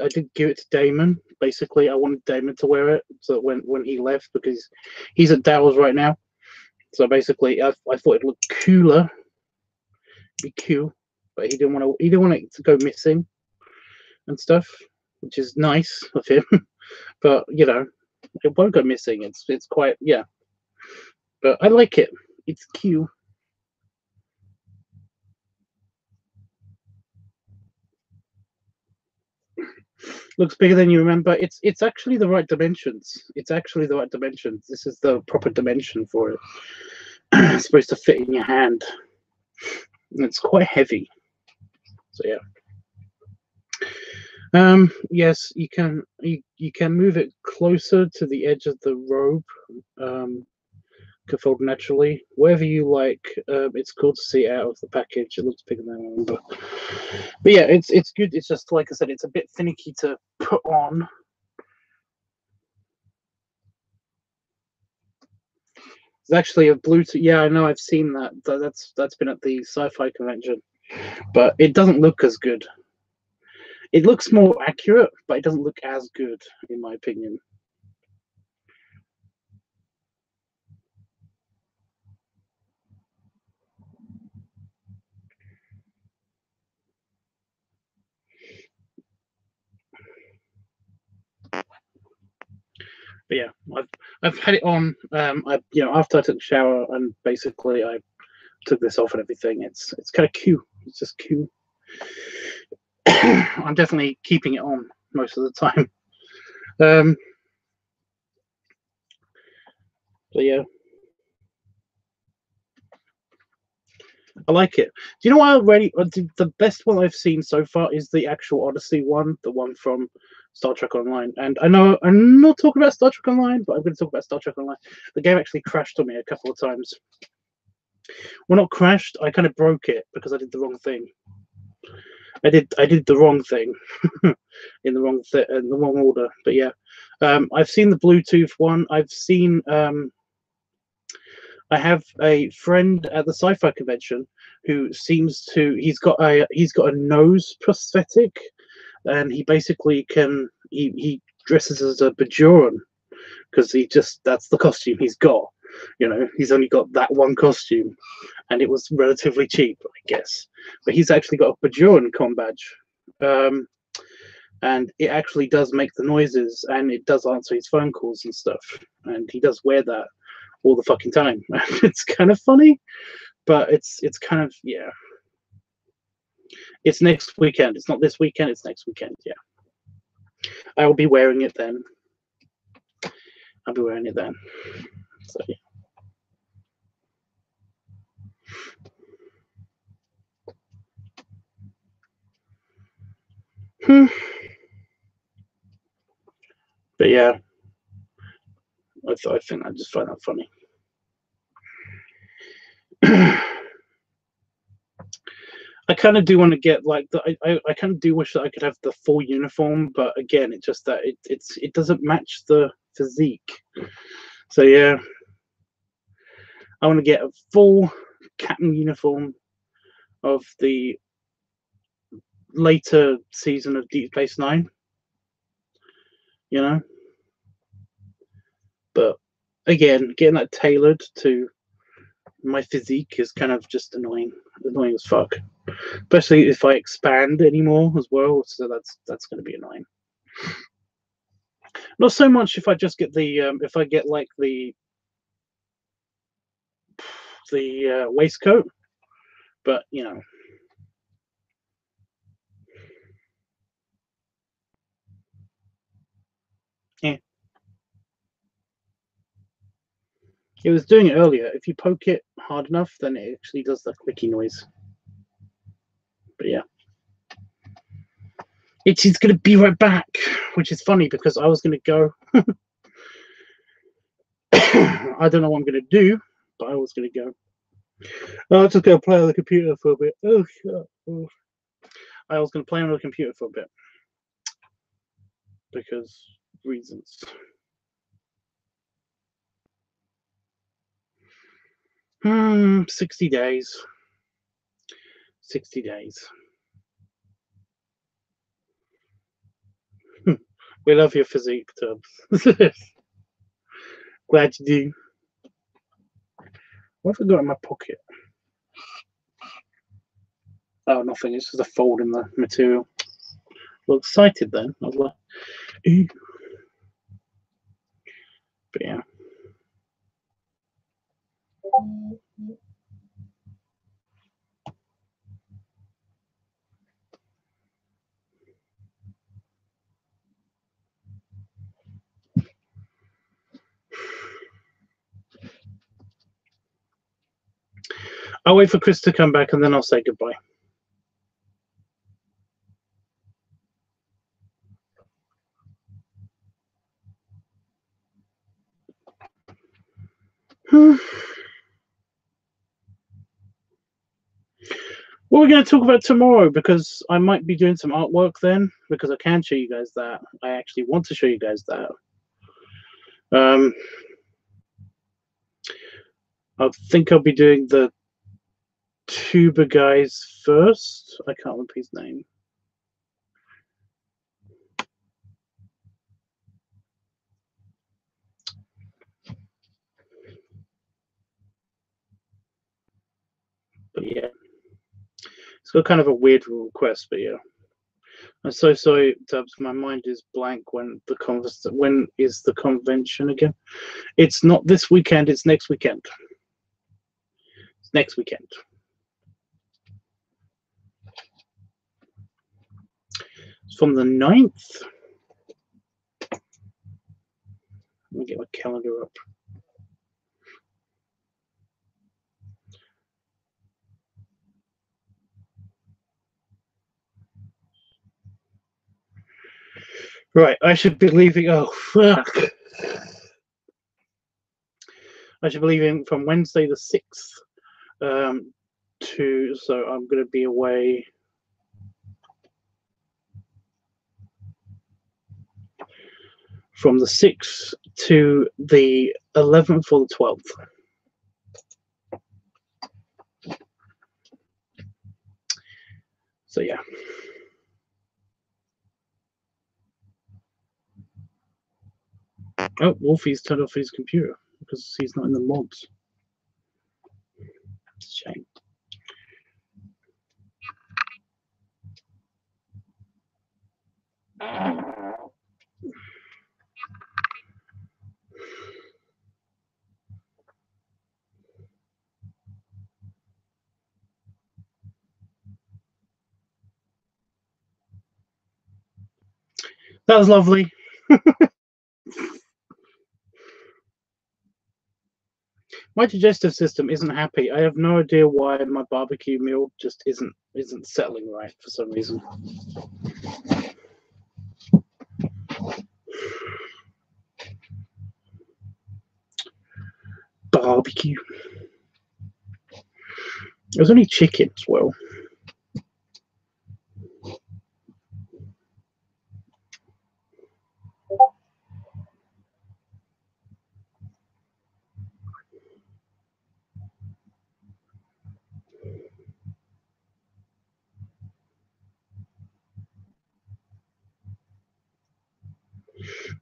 did give it to Damon. Basically, I wanted Damon to wear it so when he left because he's at Dowell's right now. So basically, I thought it'd look cooler, be cool, but he didn't want it to go missing and stuff, which is nice of him. But it won't go missing. It's quite, yeah. But I like it. It's cute. Looks bigger than you remember. It's actually the right dimensions. It's actually the right dimensions. This is the proper dimension for it. It's supposed to fit in your hand. And it's quite heavy. So yeah. Yes, you can move it closer to the edge of the robe. Can fold naturally. Wherever you like. It's cool to see it out of the package. It looks bigger than I remember. But yeah, it's good. It's just like I said, it's a bit finicky to put on. It's actually a Bluetooth. Yeah, I know. I've seen that. That's been at the sci-fi convention, but it doesn't look as good. It looks more accurate, but it doesn't look as good, in my opinion. But yeah, I've had it on. After I took a shower and basically I took this off and everything. It's kind of cute. It's just cute. I'm definitely keeping it on most of the time. So yeah, I like it. Do you know what? The best one I've seen so far is the actual Odyssey one, the one from Star Trek Online. And I know I'm not talking about Star Trek Online, but I'm going to talk about Star Trek Online. The game actually crashed on me a couple of times. Well, not crashed. I kind of broke it because I did the wrong thing. I did the wrong thing in the wrong order. But yeah, I've seen the Bluetooth one. I've seen. I have a friend at the sci-fi convention who seems to. He's got a nose prosthetic, and he basically can he dresses as a Bajoran because that's the costume he's got. He's only got that one costume, and it was relatively cheap, I guess. But he's actually got a Bajoran com badge, and it actually does make the noises, and it does answer his phone calls and stuff. And he does wear that all the fucking time. It's kind of funny, but it's kind of, yeah. It's next weekend. It's not this weekend. It's next weekend. Yeah, I will be wearing it then. I'll be wearing it then. So yeah. But yeah, I think I just find that funny. I kind of do want to get like I kind of do wish that I could have the full uniform, but again, it's just that it doesn't match the physique. So yeah, I want to get a full captain uniform of the later season of Deep Space Nine. But again, getting that tailored to my physique is kind of just annoying as fuck. Especially if I expand anymore as well, so that's going to be annoying. Not so much if I just get if I get like the waistcoat, but yeah. It was doing it earlier. If you poke it hard enough, then it actually does the clicky noise. But yeah. It's going to be right back, which is funny because I was going to go. I don't know what I'm going to do, but I was going to go. I'll just go play on the computer for a bit. Oh, I was going to play on the computer for a bit because reasons. 60 days. 60 days. We love your physique, Tubbs. Glad you do. What have I got in my pocket? Oh, nothing. It's just a fold in the material. Well, excited then. I was like, ooh. But yeah. I'll wait for Chris to come back and then I'll say goodbye. What we're going to talk about tomorrow, because I might be doing some artwork then, because I can show you guys that. I actually want to show you guys that. I think I'll be doing the tuber guys first. I can't remember his name. But yeah, it's got kind of a weird request, but yeah. I'm so sorry, Tubbs. My mind is blank. When is the convention again? It's not this weekend. It's next weekend. It's next weekend. It's from the 9th. Let me get my calendar up. Right, I should be leaving. Oh, fuck. I should be leaving from Wednesday the 6th so I'm going to be away from the 6th to the 11th or the 12th. So yeah. Oh, Wolfie's turned off his computer because he's not in the mods. It's a shame. That was lovely. My digestive system isn't happy. I have no idea why my barbecue meal just isn't settling right for some reason. Barbecue. It was only chicken as well.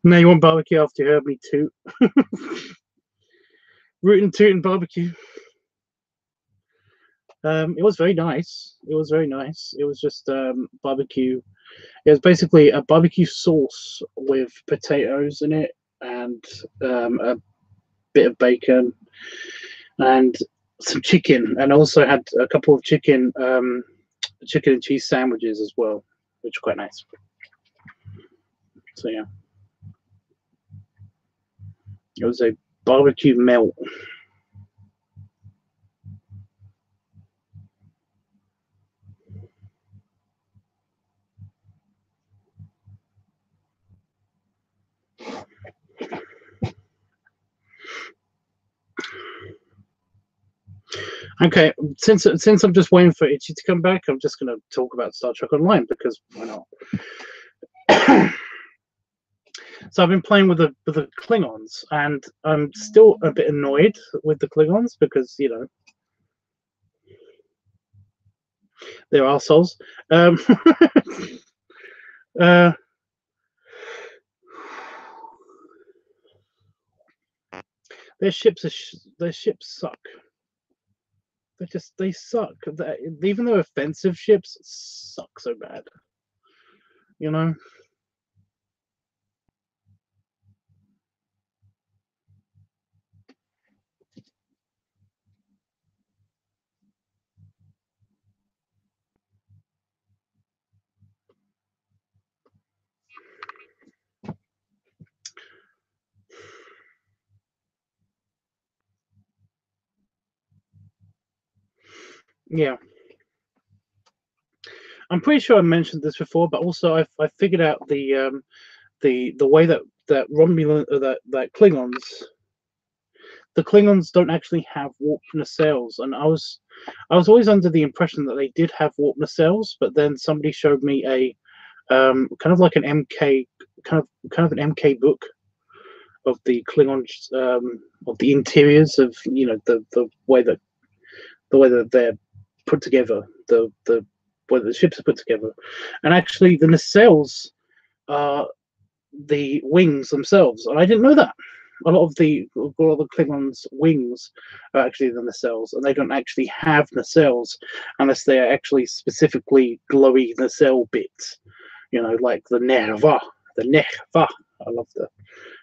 Now you want barbecue after you heard me toot. Rootin' tootin' barbecue. It was very nice. It was very nice. It was just barbecue. It was basically a barbecue sauce with potatoes in it and a bit of bacon and some chicken, and also had a couple of chicken and cheese sandwiches as well, which were quite nice. So yeah, it was a barbecue melt. Okay, since I'm just waiting for Itchy to come back, I'm just going to talk about Star Trek Online because why not? So I've been playing with the Klingons, and I'm still a bit annoyed with the Klingons because they're arseholes. Uh, their ships their ships suck. They suck. Even though offensive ships suck so bad. You know. Yeah. I'm pretty sure I mentioned this before, but also I figured out the way that Romulan that Klingons, the Klingons don't actually have warp nacelles, and I was always under the impression that they did have warp nacelles, but then somebody showed me a kind of like an MK kind of an MK book of the Klingons, of the interiors of the way that they're put together, the way the ships are put together, and actually the nacelles are the wings themselves, and I didn't know that. A lot of the Klingons' wings are actually the nacelles, and they don't actually have nacelles unless they are actually specifically glowy nacelle bits. Like the Nerva, the Nehva. I love the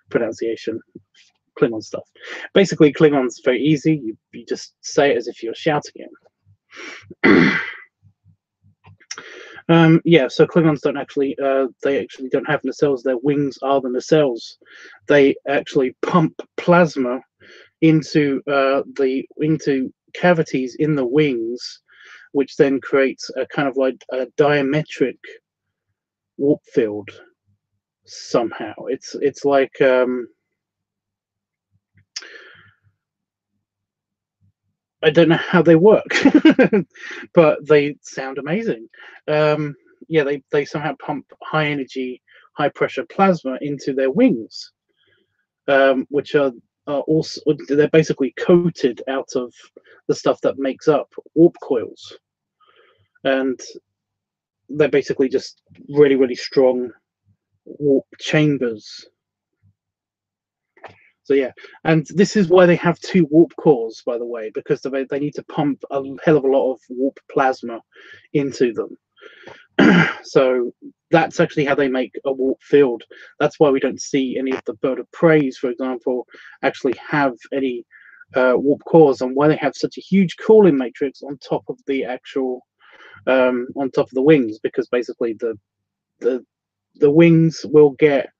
pronunciation. Klingon stuff. Basically, Klingon's very easy. You just say it as if you're shouting it. Yeah, so Klingons don't actually, they actually don't have nacelles. Their wings are the nacelles. They actually pump plasma into into cavities in the wings, which then creates a kind of like a diametric warp field. Somehow, it's like I don't know how they work, but they sound amazing. Yeah, they somehow pump high energy, high pressure plasma into their wings, which are also they're basically coated out of the stuff that makes up warp coils, and they're basically just really strong warp chambers. So yeah, and this is why they have two warp cores, by the way, because they need to pump a hell of a lot of warp plasma into them. So that's actually how they make a warp field. That's why we don't see any of the bird of preys, for example, actually have any warp cores, and why they have such a huge cooling matrix on top of the actual on top of the wings, because basically the the wings will get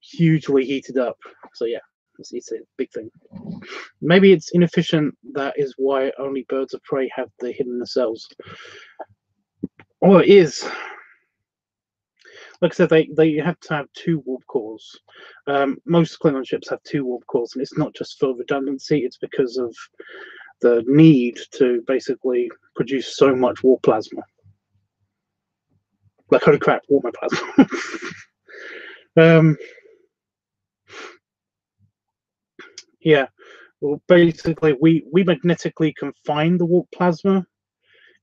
hugely heated up. So yeah, it's a big thing. Maybe it's inefficient. That is why only birds of prey have the hidden nacelles. Or it is. Like I said, they have to have two warp cores. Most Klingon ships have two warp cores, and it's not just for redundancy. It's because of the need to basically produce so much warp plasma. Like, holy crap, warp my plasma. Yeah. Well, basically, we magnetically confine the warp plasma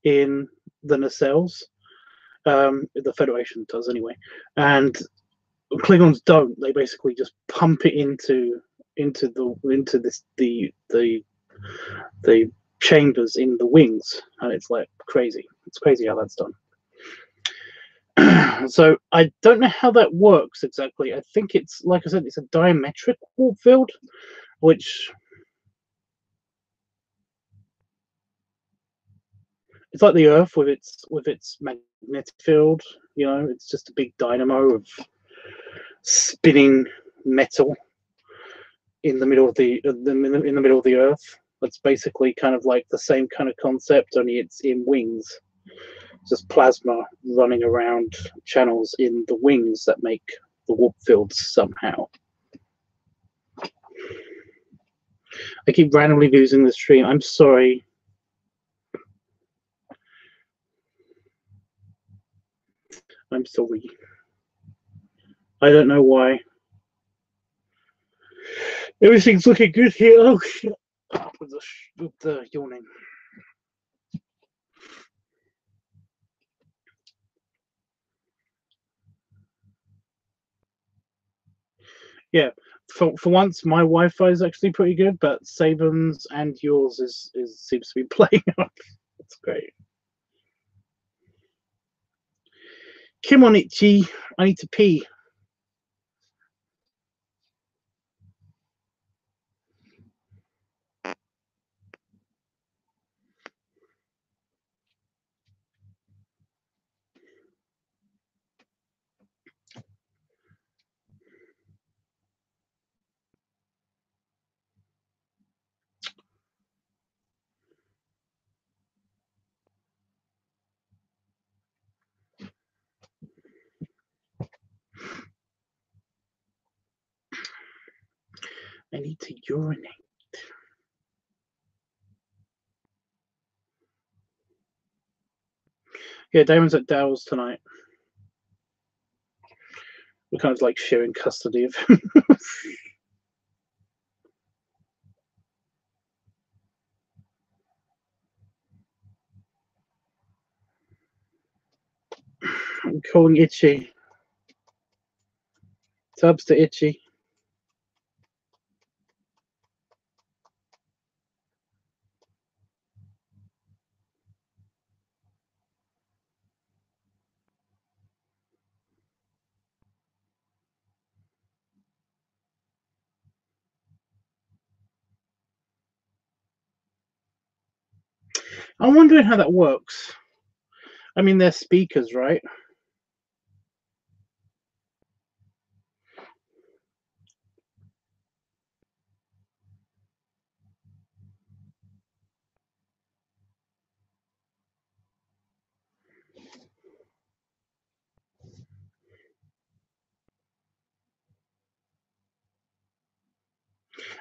in the nacelles. The Federation does anyway, and Klingons don't. They basically just pump it into the chambers in the wings, and it's like crazy. It's crazy how that's done. So I don't know how that works exactly. I think it's, like I said, it's a diametric warp field, which it's like the Earth with its magnetic field. You know, it's just a big dynamo of spinning metal in the middle of in the middle of the Earth. That's basically kind of like the same kind of concept, only it's in wings. Just plasma running around channels in the wings that make the warp fields somehow. I keep randomly losing the stream. I'm sorry. I'm sorry. I don't know why. Everything's looking good here. Oh shit! With the yawning. Yeah, for once, my Wi-Fi is actually pretty good, but Saban's and yours is seems to be playing up. That's great. Come on, Itchy. I need to pee. I need to urinate. Yeah, Damon's at Dow's tonight. We're kind of like sharing custody of him. I'm calling Itchy. Tubbs to Itchy. I'm wondering how that works. I mean, they're speakers, right?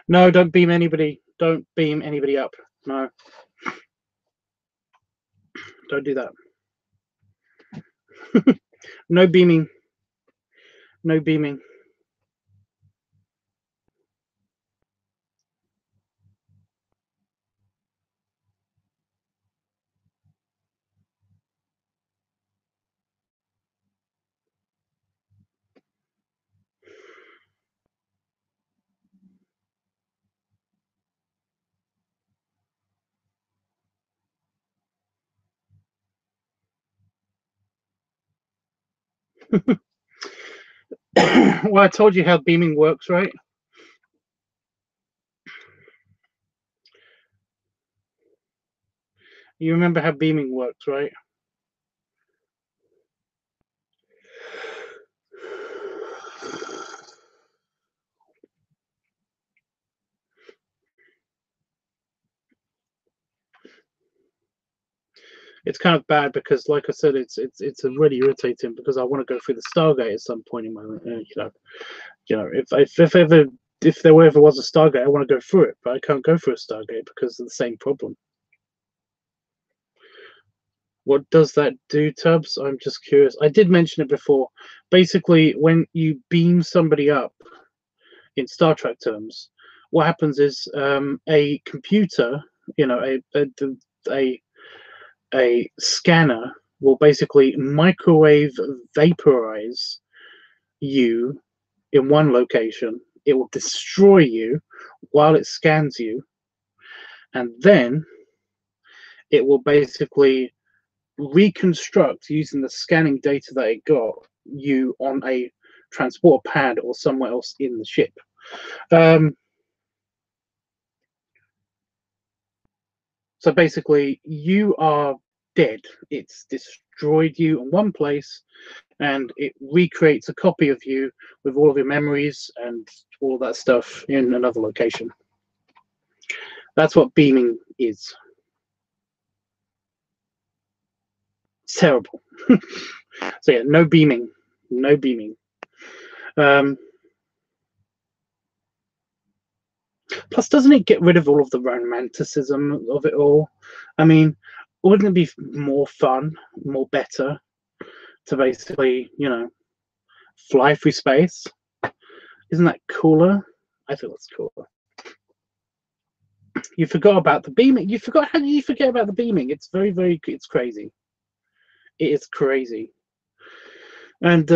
No, don't beam anybody. Don't beam anybody up. No. Don't do that. No beaming. No beaming. Well, I told you how beaming works, right? You remember how beaming works, right? It's kind of bad because, like I said, it's really irritating because I want to go through the Stargate at some point in my, if there ever was a Stargate, I want to go through it, but I can't go through a Stargate because of the same problem. What does that do, Tubbs? I'm just curious. I did mention it before. Basically, when you beam somebody up in Star Trek terms, what happens is a computer, a scanner will basically microwave vaporize you in one location. It will destroy you while it scans you, and then it will basically reconstruct using the scanning data that it got you on a transport pad or somewhere else in the ship. So basically, you are dead. It's destroyed you in one place, and it recreates a copy of you with all of your memories and all that stuff in another location. That's what beaming is. It's terrible. So yeah, no beaming. No beaming. Plus, doesn't it get rid of all of the romanticism of it all? I mean, wouldn't it be more fun, more better to basically, fly through space? Isn't that cooler? I feel it's cooler. You forgot about the beaming. You forgot. How did you forget about the beaming? It's very, very. It's crazy. It is crazy. And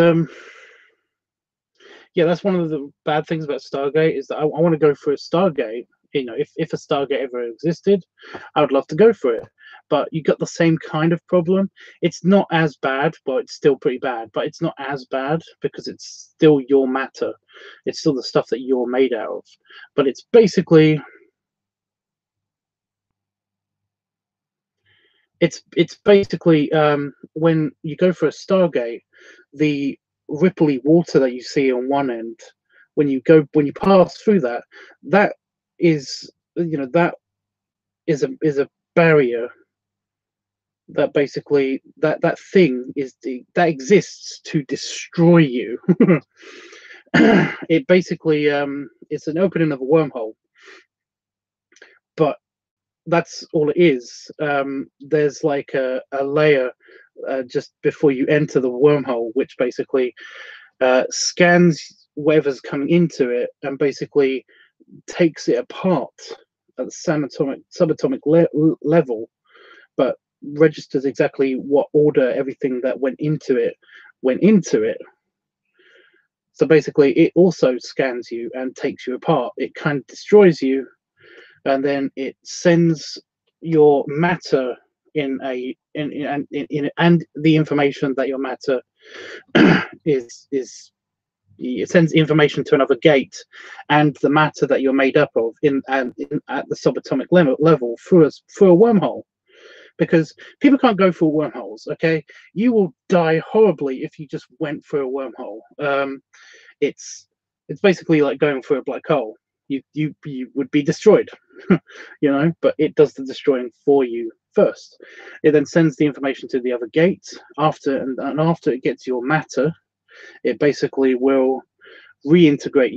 yeah, that's one of the bad things about Stargate is that I want to go for a Stargate. If a Stargate ever existed, I would love to go for it. But you got the same kind of problem. It's not as bad, but it's still pretty bad. But it's not as bad because it's still your matter. It's still the stuff that you're made out of. But it's basically when you go for a Stargate, the ripply water that you see on one end, when you pass through that, that is that is a barrier that basically that thing that exists to destroy you. It basically it's an opening of a wormhole, but that's all it is. There's like a layer just before you enter the wormhole, which basically scans whatever's coming into it and basically takes it apart at the subatomic level, but registers exactly what order everything that went into it. So basically, it also scans you and takes you apart. It kind of destroys you, and then it sends your matter and the information that your matter is it sends information to another gate, and the matter that you're made up of at the subatomic level through a wormhole. Because people can't go through wormholes, okay? You will die horribly if you just went through a wormhole. It's basically like going through a black hole. You would be destroyed, but it does the destroying for you first. It then sends the information to the other gate after it gets your matter, it basically will reintegrates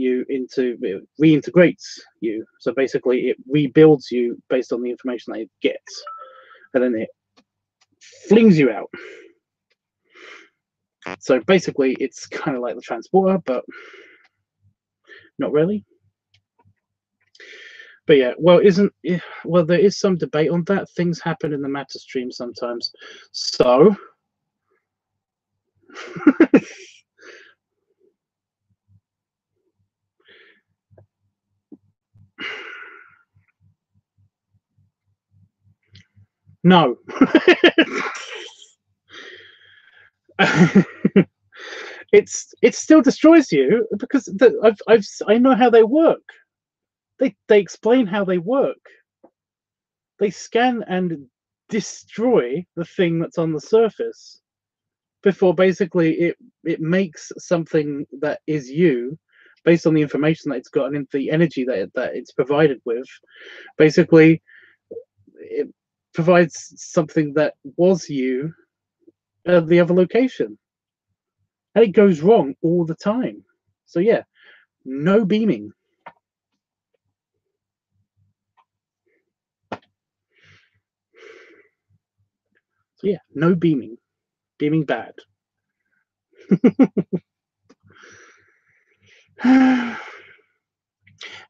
you. So basically it rebuilds you based on the information that it gets, and then it flings you out. So basically it's kind of like the transporter, but not really. But yeah, well, there is some debate on that. Things happen in the matter stream sometimes. So no. it still destroys you because I know how they work. They explain how they work. They scan and destroy the thing that's on the surface before basically it makes something that is you based on the information that it's got and the energy that it's provided with. Basically, it provides something that was you at the other location, and it goes wrong all the time. So yeah, no beaming. So yeah, no beaming. Beaming bad.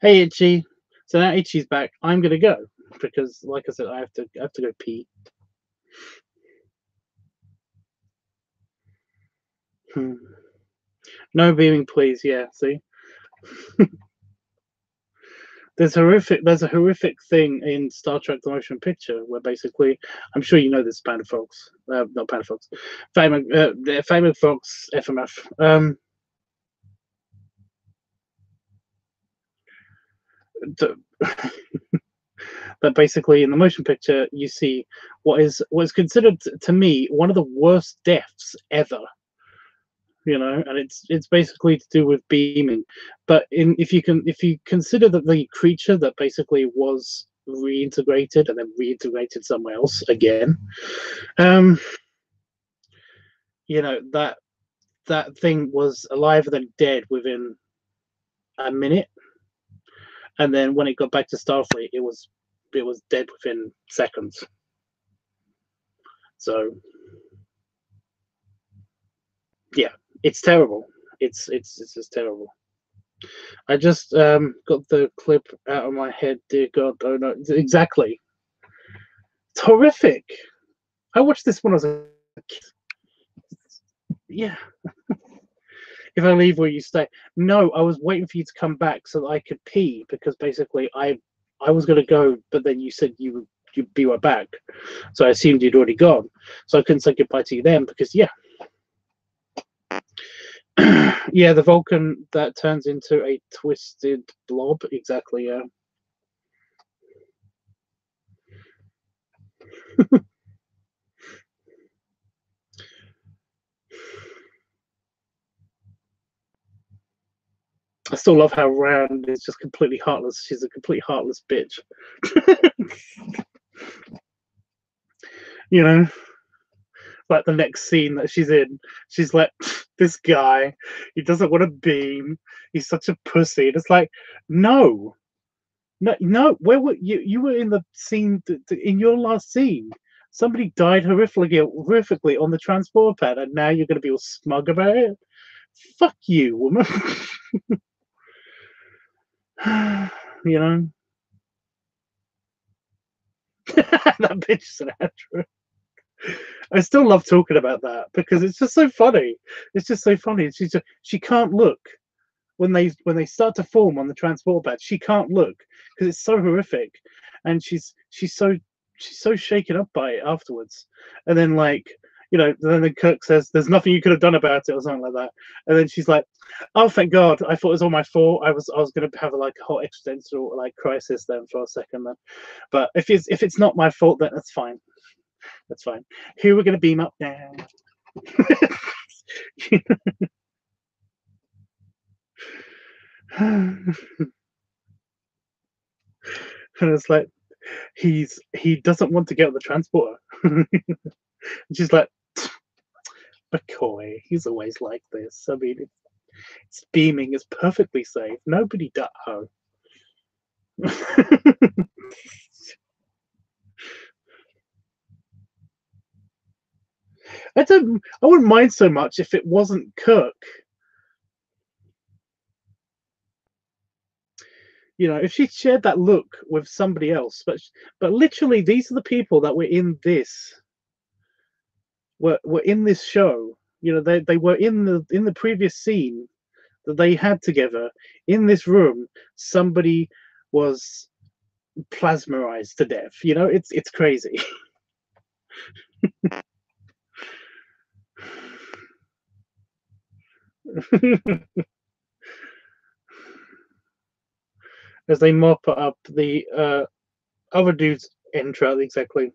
Hey Itchy. So now Itchy's back. I'm gonna go because, like I said, I have to go pee. No beaming, please. Yeah, see. There's a horrific thing in Star Trek: The Motion Picture where basically, I'm sure you know this, Panda Fox, not Panda Fox, Famous Fox FMF. But basically, in the motion picture, you see what is considered to me one of the worst deaths ever. And it's basically to do with beaming. But if you consider that the creature that basically was reintegrated and then reintegrated somewhere else again, that thing was alive and then dead within a minute, and then when it got back to Starfleet, it was dead within seconds. So yeah, it's terrible. It's just terrible. I just got the clip out of my head. Dear God, oh no, exactly. It's horrific. I watched this when I was a kid. Yeah. If I leave, will you stay? No, I was waiting for you to come back so that I could pee because basically I was going to go, but then you said you'd be right back, so I assumed you'd already gone. So I couldn't say goodbye to you then because yeah. Yeah, the Vulcan that turns into a twisted blob. Exactly, yeah. I still love how Rand is just completely heartless. She's a complete heartless bitch. you know, like the next scene that she's in, she's like, this guy, he doesn't want to beam. He's such a pussy. And it's like, no. No, where were you? You were in the scene in your last scene. Somebody died horrifically on the transport pad, and now you're going to be all smug about it. Fuck you, woman. you know, that bitch is an Andrew. I still love talking about that because it's just so funny. It's just so funny. She can't look when they start to form on the transport pad. She can't look because it's so horrific, and she's so shaken up by it afterwards. And then then Kirk says, "There's nothing you could have done about it," or something like that. And then she's like, "Oh, thank God! I thought it was all my fault. I was going to have a whole existential crisis then for a second then. But if it's not my fault, then that's fine. That's fine. Who we're going to beam up now?" And it's like he doesn't want to get on the transporter. She's like, McCoy, he's always like this. I mean, it's beaming is perfectly safe. Nobody does. Oh. I wouldn't mind so much if it wasn't Kirk. If she shared that look with somebody else, but literally these are the people that were in this were in this show. They were in the previous scene that they had together in this room. Somebody was plasmerized to death. It's crazy. As they mop up the other dude's intro, exactly.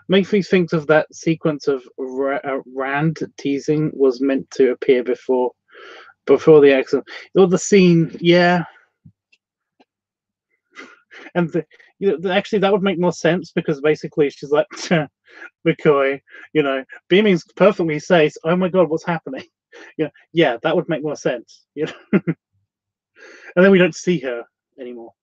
Makes me think of that sequence of Rand teasing was meant to appear before the accident. Or the scene, yeah. And actually, that would make more sense because basically she's like, McCoy, Beaming's perfectly safe. Oh my god, what's happening? Yeah, that would make more sense. And then we don't see her anymore.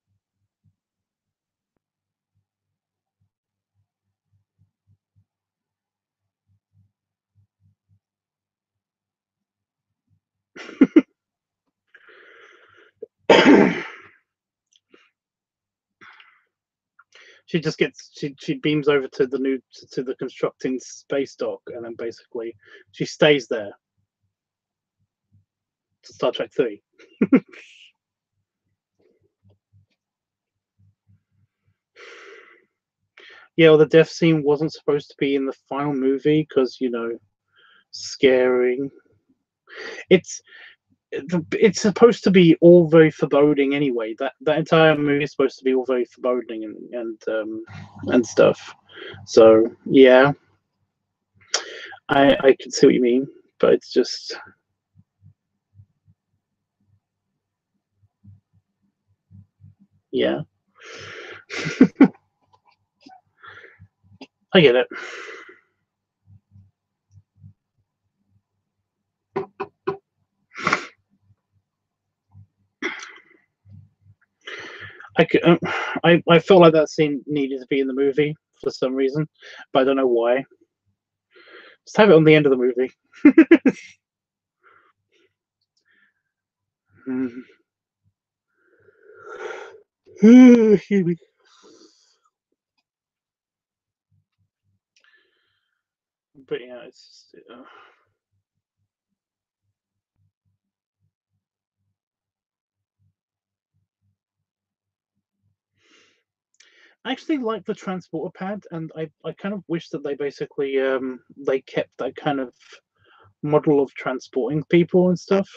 She just gets she beams over to the constructing space dock, and then basically she stays there to Star Trek 3. Yeah, well, the death scene wasn't supposed to be in the final movie because scaring. It's supposed to be all very foreboding anyway. That entire movie is supposed to be all very foreboding and stuff. So yeah, I can see what you mean, but it's just yeah. I get it. I felt like that scene needed to be in the movie for some reason, but I don't know why. Just have it on the end of the movie. Excuse me. But yeah, it's just, I actually like the transporter pad, and I kind of wish that they basically they kept that kind of model of transporting people and stuff.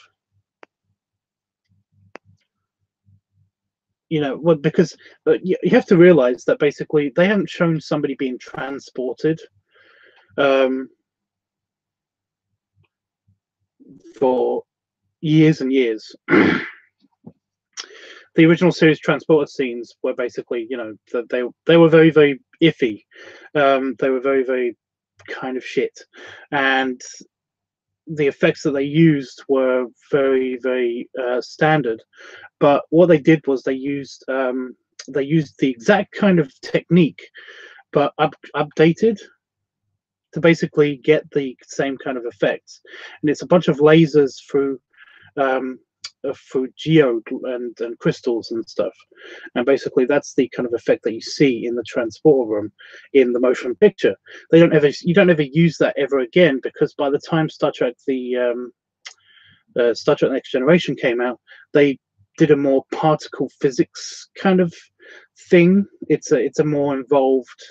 Well, because you have to realize that basically they haven't shown somebody being transported um, for years and years. The original series transporter scenes were basically, they were very, very iffy. They were very, very kind of shit, and the effects that they used were very, very standard. But what they did was they used the exact kind of technique, but updated to basically get the same kind of effects. And it's a bunch of lasers um, through geode and crystals and stuff. And basically, that's the kind of effect that you see in the transporter room in the motion picture. You don't ever use that ever again, because by the time Star Trek Star Trek Next Generation came out, they did a more particle physics kind of thing. It's a more involved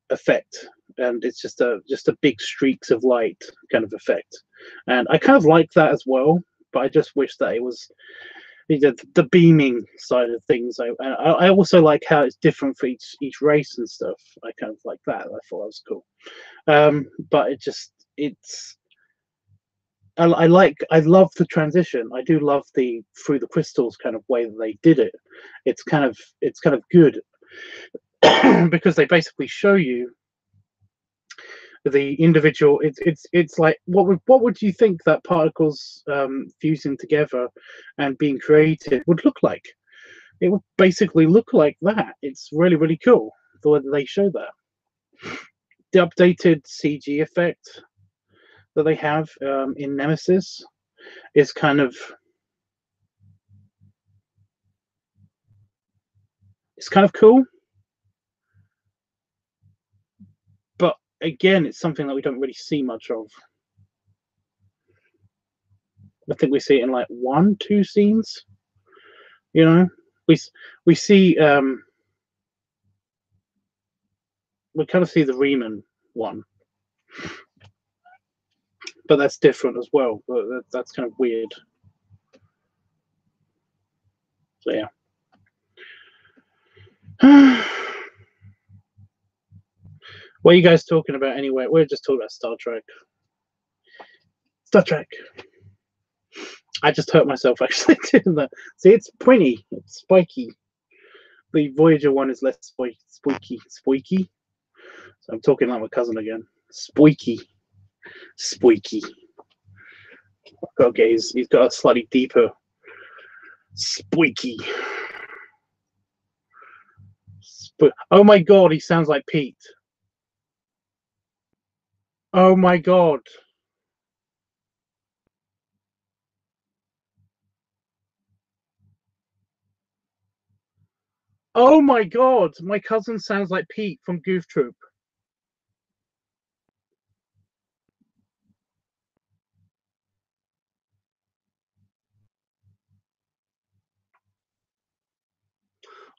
effect, and it's just a big streaks of light kind of effect, and I kind of like that as well. But I just wish that it was the beaming side of things. I also like how it's different for each race and stuff. I kind of like that. I thought that was cool. But it's I love the transition. I do love the through the crystals kind of way that they did it. It's kind of good because they basically show you the individual. It's like what would you think that particles fusing together and being created would look like? It would basically look like that. It's really, really cool the way that they show that. The updated CG effect that they have in Nemesis is kind of cool, but again, it's something that we don't really see much of. I think we see it in like 1, 2 scenes. We see we kind of see the Riemann one, but that's different as well. But that's kind of weird. So yeah. What are you guys talking about anyway? We're just talking about Star Trek. Star Trek. I just hurt myself actually doing that. See, it's pointy, it's spiky. The Voyager one is less spiky. So I'm talking like my cousin again. Spoiky. Okay, he's got a slightly deeper spoiky. Oh my god, he sounds like Pete. Oh my god. Oh my god, my cousin sounds like Pete from Goof Troop.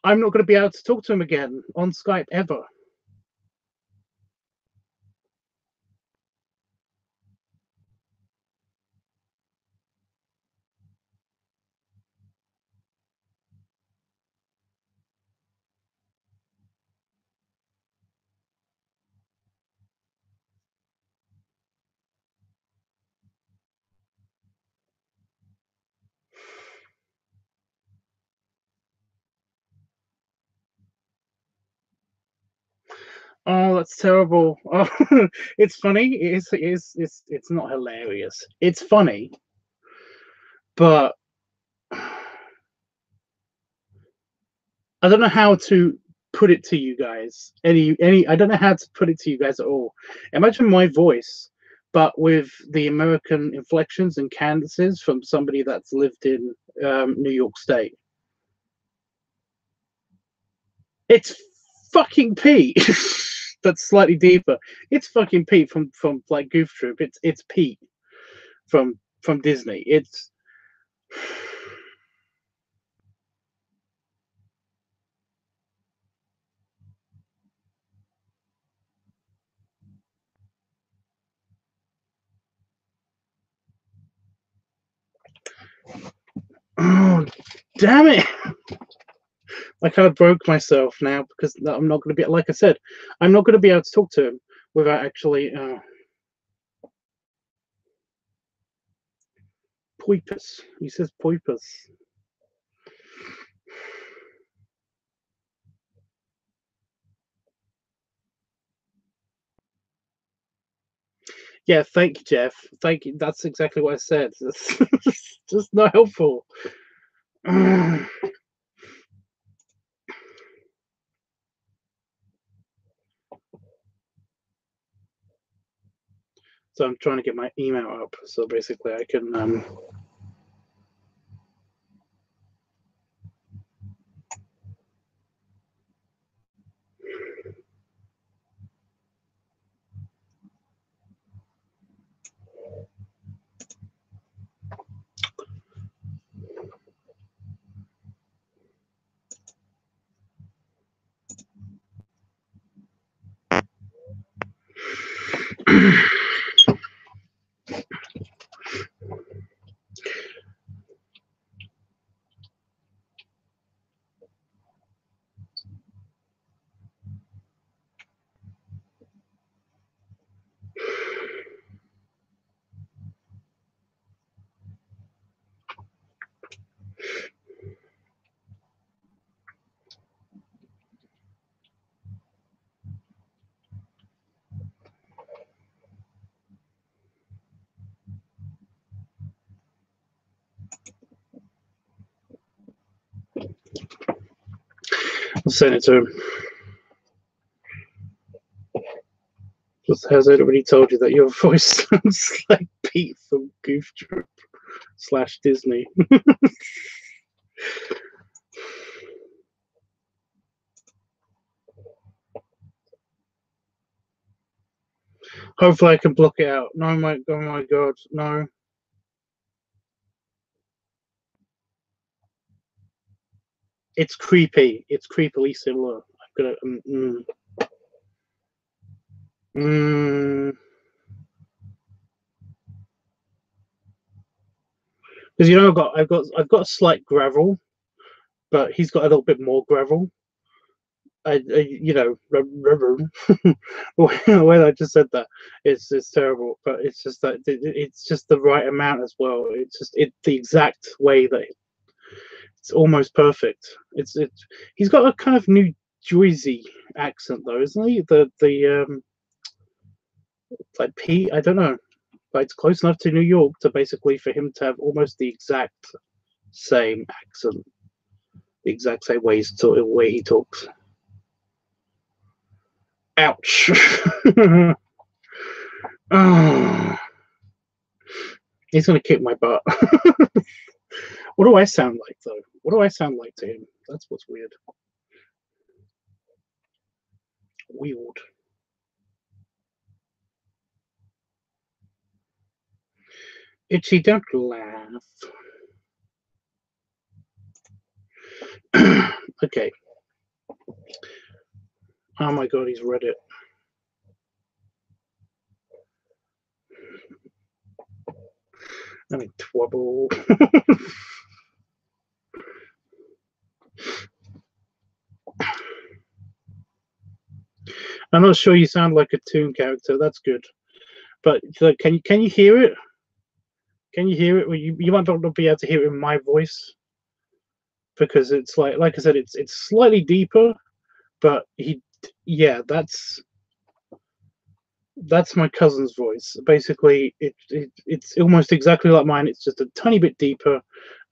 I'm not going to be able to talk to him again on Skype ever. Oh, that's terrible. Oh, it's funny. It's not hilarious. It's funny, but I don't know how to put it to you guys. I don't know how to put it to you guys at all. Imagine my voice, but with the American inflections and cadences from somebody that's lived in New York State. It's fucking Pete. That's slightly deeper. It's fucking Pete from like Goof Troop. It's Pete from Disney. It's oh damn it. I kind of broke myself now because I'm not going to be, like I said, I'm not going to be able to talk to him without actually Poipus. He says Poipus. Yeah, thank you, Jeff. Thank you. That's exactly what I said. It's just not helpful. So I'm trying to get my email up. So basically, I can. I'll send it to him. Just has anybody told you that your voice sounds like Pete from Goof Troop / Disney? Hopefully, I can block it out. No, oh my god, no. It's creepy. It's creepily similar. I'm gonna. Because you know I've got a slight gravel, but he's got a little bit more gravel. You know, when I just said that, it's terrible, but it's just that it's just the right amount as well. It's just the exact way that it's almost perfect. It's he's got a kind of New Jersey accent though, isn't he? The like P, I don't know, but it's close enough to New York to basically for him to have almost the exact same accent, the exact same way he talks. Ouch. Oh, he's gonna kick my butt. What do I sound like though? What do I sound like to him? That's what's weird. Weird. Itchy, don't laugh. Okay. Oh my god, he's read it. I mean, twabble. I'm not sure you sound like a toon character. That's good. But can you hear it? Can you hear it? Well, you might not be able to hear it in my voice because it's like I said, it's slightly deeper. But that's my cousin's voice. Basically, it's almost exactly like mine. It's just a tiny bit deeper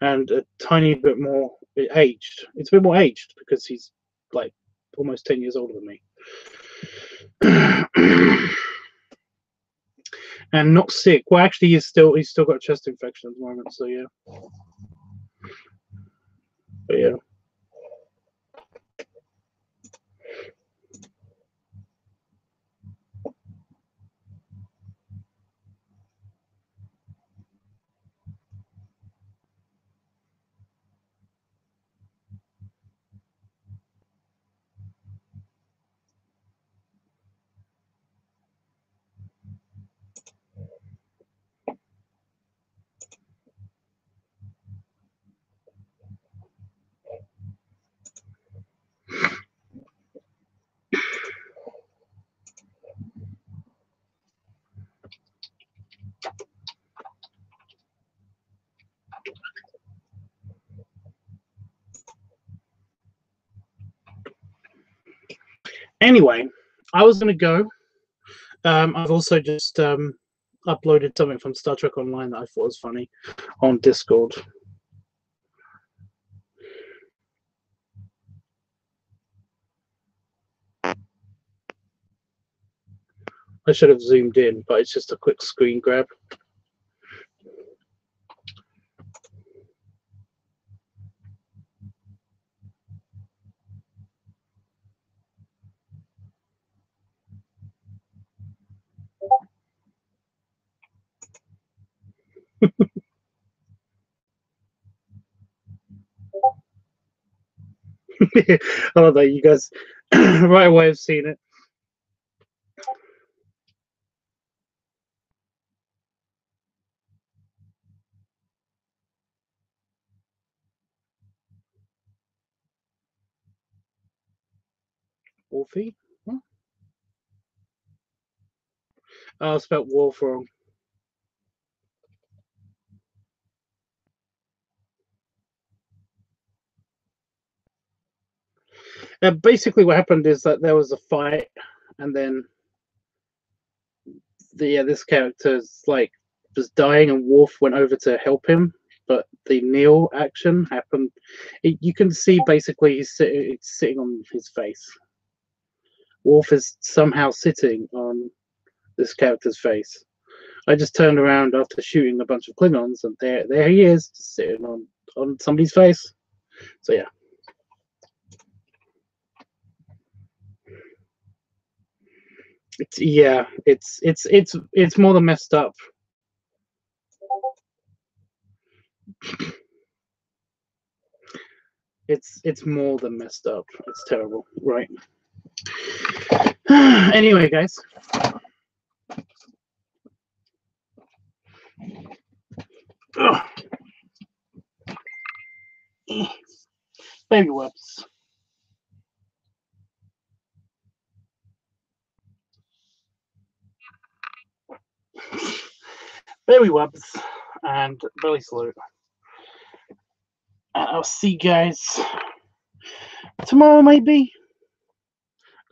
and a tiny bit more aged. It's a bit more aged because he's like almost 10 years older than me. And not sick. Well, actually, he's still got a chest infection at the moment. So yeah, but yeah. Anyway, I was gonna go. I've also just uploaded something from Star Trek Online that I thought was funny on Discord. I should have zoomed in, but it's just a quick screen grab. I love that you guys right away have seen it. Wolfie? Huh? I spelled wolf wrong. Basically, what happened is that there was a fight, and then this character's like was dying, and Worf went over to help him. But the kneel action happened. You can see basically it's sitting on his face. Worf is somehow sitting on this character's face. I just turned around after shooting a bunch of Klingons, and there he is, just sitting on somebody's face. So yeah. It's more than messed up. It's more than messed up. It's terrible, right? Anyway, guys. Ugh. baby webs. Baby webs and belly salute. I'll see you guys tomorrow, maybe.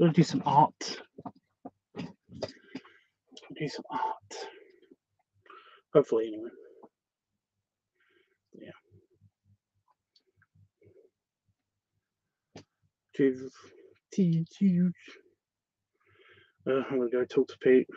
I'm gonna do some art. Do some art. Hopefully, anyway. Yeah. Jesus. I'm gonna go talk to Pete.